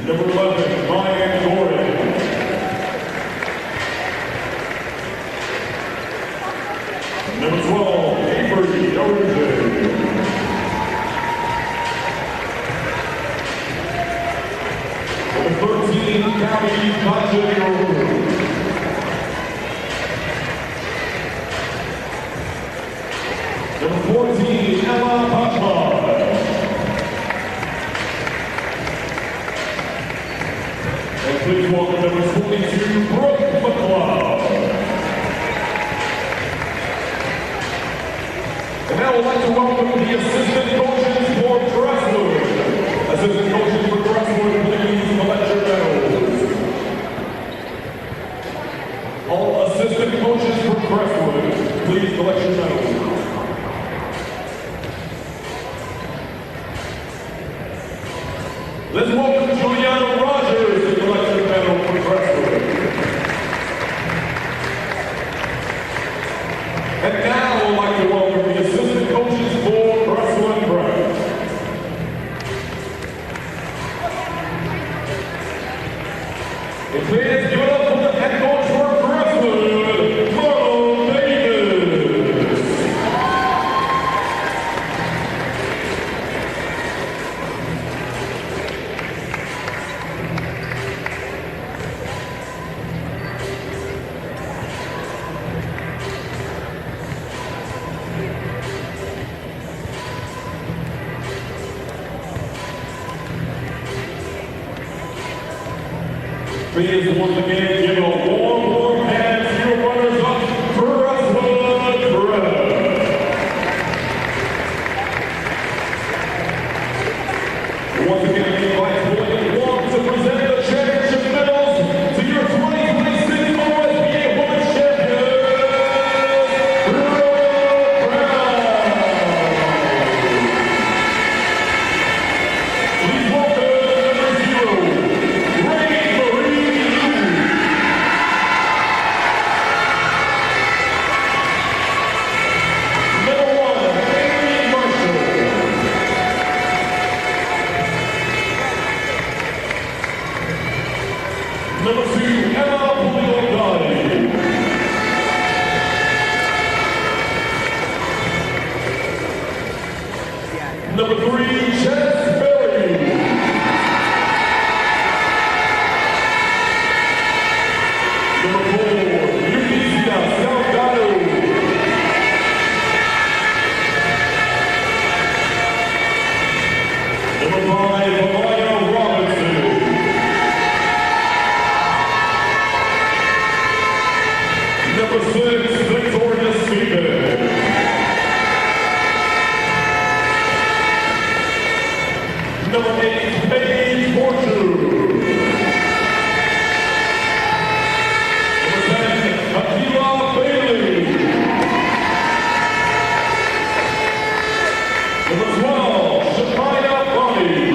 Number 11, Ryan Gordon. Number 12, Avery Origin. Number 13, Gabby Maggio. Number 14, Emma Pachman. And please welcome number 22, Brooke McLeod. And now I'd like to welcome the assistant coaches for Crestwood. Assistant coaches for Crestwood, please collect your medals. All assistant coaches for Crestwood, please collect your medals. Let's welcome Juliana Rogers to collect her medal for Crestwood. And now I'd like to welcome the assistant coaches for Crestwood Prep. And please give it up for the head coach for Crestwood, Carl Davis. Please once again give a warm hand to your runners-up, Crestwood Prep. Once again, we invite William Wong to present the championship medals to your 2026 OSBA Women's Champion, Brooke Brown. Please welcome number 0, Ray Marie. Number 1, Amy Marshall. Number 2, Emma Puglioni. Number 3, Chess Berry. Number 4, Eunicia Salgado. Number 5, Amaya Robinson. Number 6, Victoria Stevens. Number 8, Paige Fortune. Number 10, Akila Bailey. Number 12, Shakaya Bonnie.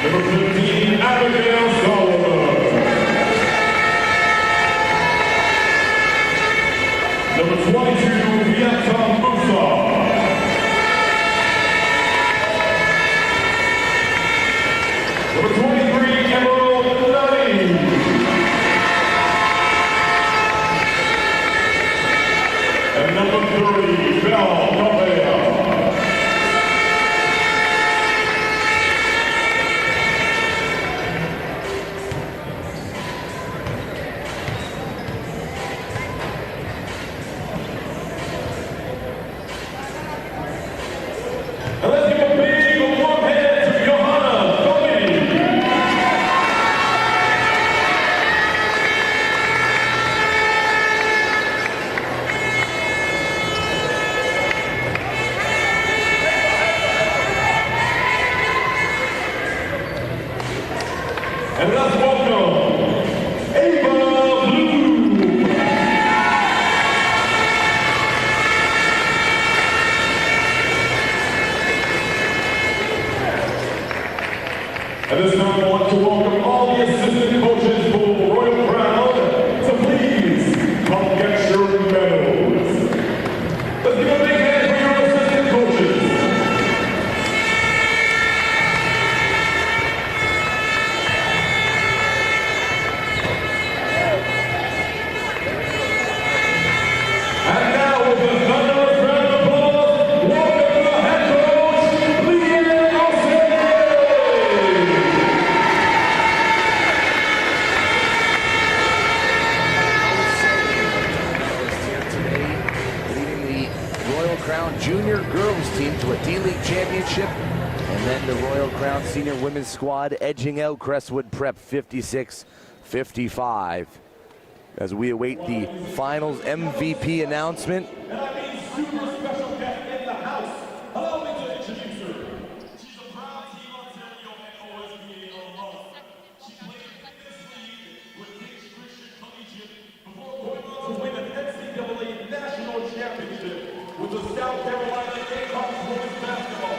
Number 15, Abigail Sullivan. Number 22, Vieta Musa. Number 23, Emerald Nutty. And number 30, Belle Novea. And let's give a big And let's welcome Ava Blue. At this time, I want to welcome all the assistant coaches for the Royal Crown to please come get your medals. Let's give a big hand for your assistant coaches. And now with the thunderous round of applause, welcome the head coach, Leanne Osei. Leading the Royal Crown Junior Girls team to a D-League championship, and then the Royal Crown Senior Women's squad edging out Crestwood Prep 56-55. As we await the finals MVP announcement. Super special guest in the house. Allow me to introduce her. She's a proud Team Ontario and OSBA alum. She played in this league with King's Christian Collegiate before going on to win an NCAA national championship with the South Carolina Gamecocks women's basketball.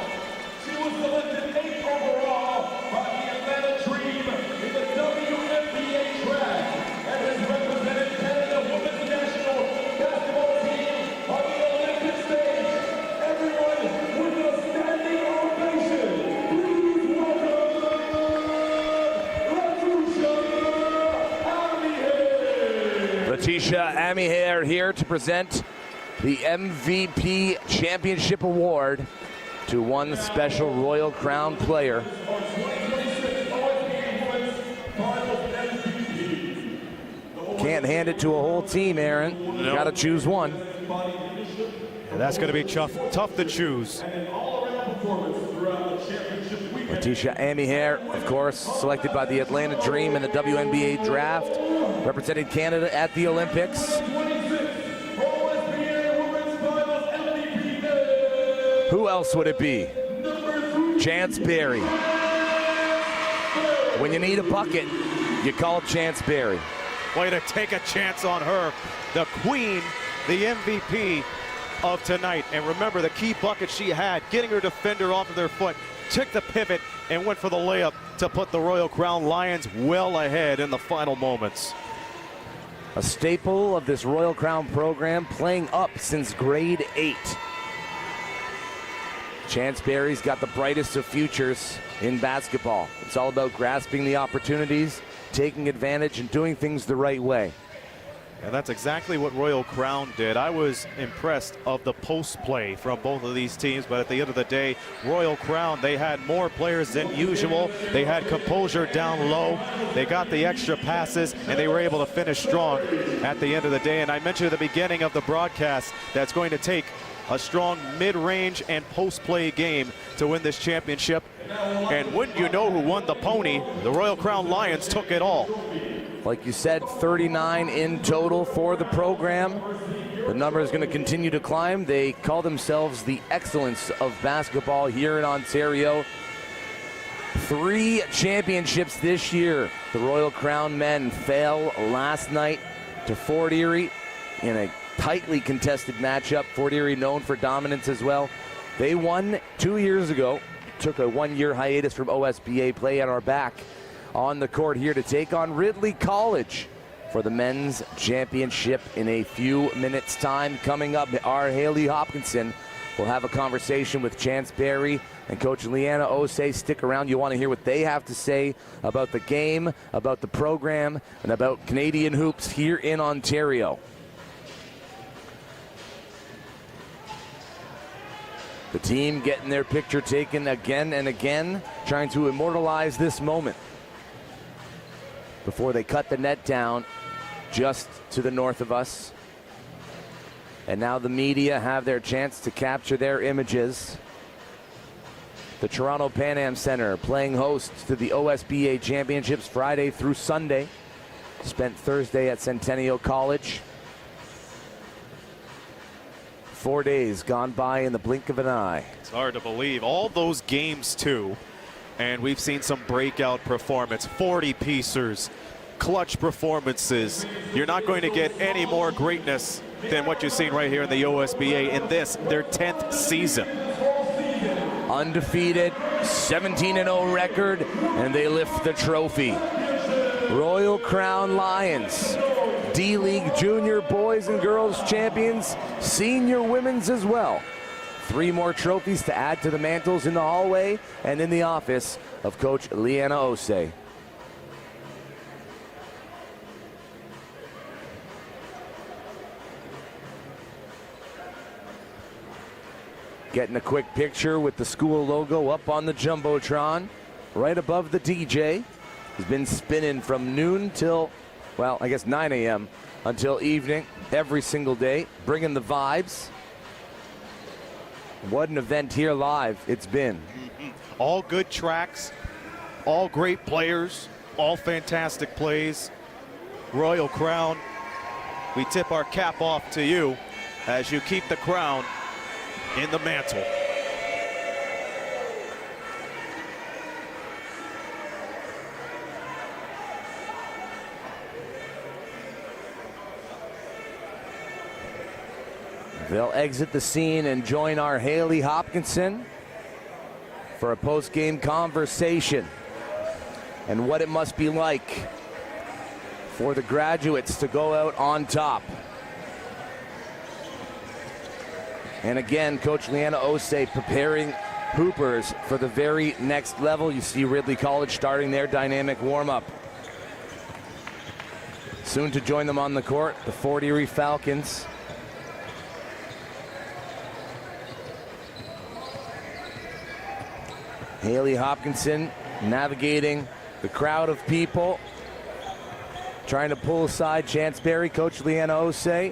She was selected 8th overall by the Atlanta Dream in the WNBA draft and has represented Canada women's national basketball team on the Olympic stage. Everyone with a standing ovation, please welcome Letitia Amihere here to present the MVP Championship Award to one special Royal Crown player. Can't hand it to a whole team, Aaron. You gotta choose one. And that's going to be tough to choose. Letitia Amihere, of course, selected by the Atlanta Dream in the WNBA draft, represented Canada at the Olympics. Who else would it be? Chance Berry. When you need a bucket, you call Chance Berry. Way to take a chance on her. The queen, the MVP of tonight. And remember the key bucket she had, getting her defender off of their foot, took the pivot and went for the layup to put the Royal Crown Lions well ahead in the final moments. A staple of this Royal Crown program, playing up since grade 8. Chance Berry's got the brightest of futures in basketball. It's all about grasping the opportunities, taking advantage, and doing things the right way. And that's exactly what Royal Crown did. I was impressed of the post play from both of these teams, but at the end of the day, Royal Crown, they had more players than usual. They had composure down low. They got the extra passes, and they were able to finish strong at the end of the day. And I mentioned at the beginning of the broadcast that's going to take a strong mid-range and post-play game to win this championship. And wouldn't you know who won the pony? The Royal Crown Lions took it all. Like you said, 39 in total for the program. The number is going to continue to climb. They call themselves the excellence of basketball here in Ontario. 3 championships this year. The Royal Crown men fell last night to Fort Erie in a tightly contested matchup. Fort Erie known for dominance as well. They won 2 years ago, took a 1-year hiatus from OSBA play, and are back on the court here to take on Ridley College for the men's championship in a few minutes' time. Coming up, our Haley Hopkinson will have a conversation with Chance Berry and Coach Leanna Osei. Stick around. You want to hear what they have to say about the game, about the program, and about Canadian hoops here in Ontario. The team getting their picture taken again and again, trying to immortalize this moment before they cut the net down just to the north of us. And now the media have their chance to capture their images. The Toronto Pan Am Center playing host to the OSBA Championships Friday through Sunday. Spent Thursday at Centennial College. 4 days gone by in the blink of an eye. It's hard to believe. All those games, too. And we've seen some breakout performance, 40-piecers, clutch performances. You're not going to get any more greatness than what you're seeing right here in the OSBA in this, their 10th season. Undefeated, 17-0 record, and they lift the trophy. Royal Crown Lions, D-League Junior Boys and Girls Champions, Senior Women's as well. 3 more trophies to add to the mantles in the hallway and in the office of Coach Leanna Osei. Getting a quick picture with the school logo up on the Jumbotron, right above the DJ. He's been spinning from noon till, well, I guess 9 a.m. until evening, every single day, bringing the vibes. What an event here live it's been. All good tracks, all great players, all fantastic plays. Royal Crown, we tip our cap off to you as you keep the crown in the mantle. They'll exit the scene and join our Haley Hopkinson for a post-game conversation and what it must be like for the graduates to go out on top. And again, Coach Leanna Osei preparing Hoopers for the very next level. You see Ridley College starting their dynamic warm-up. Soon to join them on the court, the Fort Erie Falcons. Haley Hopkinson navigating the crowd of people, trying to pull aside Chance Berry, Coach Leanna Osei.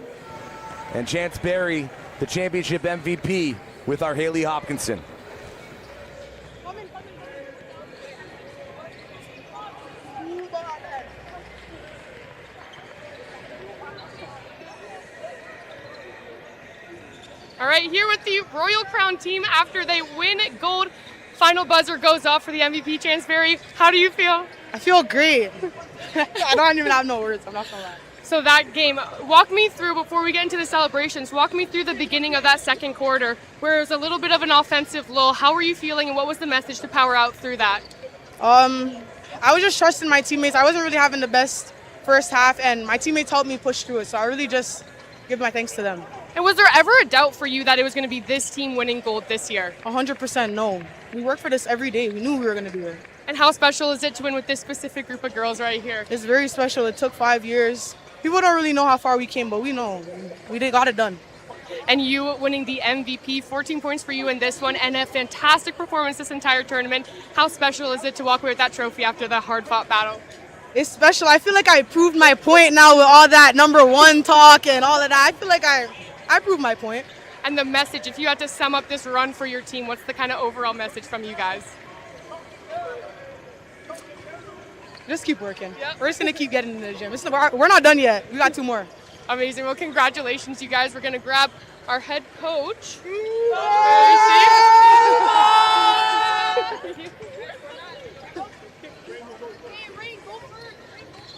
And Chance Berry, the championship MVP, with our Haley Hopkinson. All right, here with the Royal Crown team after they win gold. Final buzzer goes off for the MVP, Chance Berry. How do you feel? I feel great. I don't even have no words. I'm not gonna lie. So that game, walk me through, before we get into the celebrations, walk me through the beginning of that second quarter where it was a little bit of an offensive lull. How were you feeling and what was the message to power out through that? I was just trusting my teammates. I wasn't really having the best first half, and my teammates helped me push through it. So I really just give my thanks to them. And was there ever a doubt for you that it was going to be this team winning gold this year? 100% no. We work for this every day. We knew we were going to do it. And how special is it to win with this specific group of girls right here? It's very special. It took 5 years. People don't really know how far we came, but we know. We got it done. And you winning the MVP, 14 points for you in this one, and a fantastic performance this entire tournament. How special is it to walk away with that trophy after the hard-fought battle? It's special. I feel like I proved my point now with all that #1 talk and all of that. I feel like I proved my point. And the message, if you had to sum up this run for your team, what's the kind of overall message from you guys? Just keep working. Yep. We're just going to keep getting in the gym. We're not done yet. We got 2 more. Amazing. Well, congratulations, you guys. We're going to grab our head coach.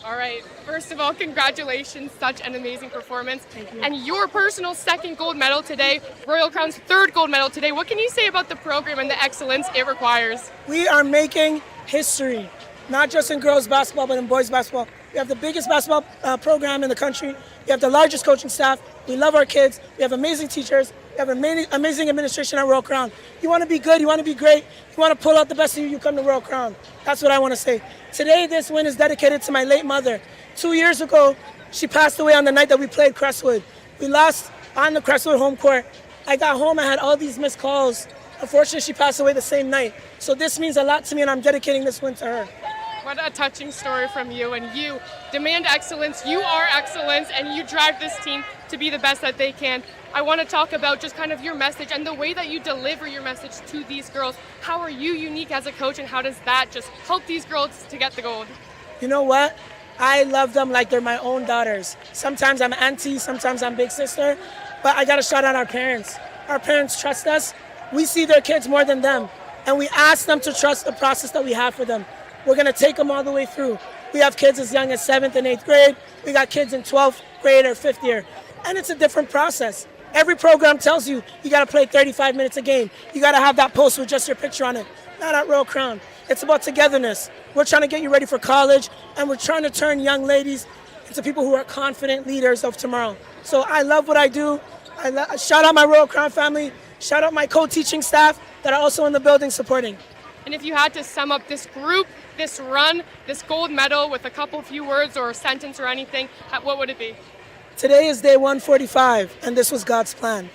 All right. First of all, congratulations. Such an amazing performance. Thank you. And your personal 2nd gold medal today, Royal Crown's 3rd gold medal today. What can you say about the program and the excellence it requires? We are making history, not just in girls basketball, but in boys basketball. We have the biggest basketball program in the country. We have the largest coaching staff. We love our kids. We have amazing teachers. We have amazing administration at Royal Crown. You want to be good, you want to be great, you want to pull out the best of you, you come to Royal Crown. That's what I want to say. Today, this win is dedicated to my late mother. 2 years ago, she passed away on the night that we played Crestwood. We lost on the Crestwood home court. I got home, I had all these missed calls. Unfortunately, she passed away the same night. So this means a lot to me, and I'm dedicating this win to her. What a touching story from you. And you demand excellence, you are excellence, and you drive this team to be the best that they can. I want to talk about just kind of your message and the way that you deliver your message to these girls. How are you unique as a coach, and how does that just help these girls to get the gold? You know what? I love them like they're my own daughters. Sometimes I'm auntie, sometimes I'm big sister, but I got to shout out our parents. Our parents trust us. We see their kids more than them. and we ask them to trust the process that we have for them. We're going to take them all the way through. We have kids as young as 7th and 8th grade. We got kids in 12th grade or 5th year. And it's a different process. Every program tells you got to play 35 minutes a game. You got to have that post with just your picture on it. Not at Royal Crown. It's about togetherness. We're trying to get you ready for college, and we're trying to turn young ladies into people who are confident leaders of tomorrow. So I love what I do. Shout out my Royal Crown family. Shout out my co-teaching staff that are also in the building supporting. And if you had to sum up this group, this run, this gold medal with a couple few words or a sentence or anything, what would it be? Today is day 145, and this was God's plan.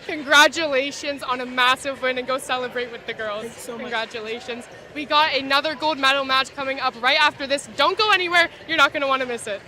Congratulations on a massive win, and go celebrate with the girls. Thanks so much. Congratulations. We got another gold medal match coming up right after this. Don't go anywhere. You're not going to want to miss it.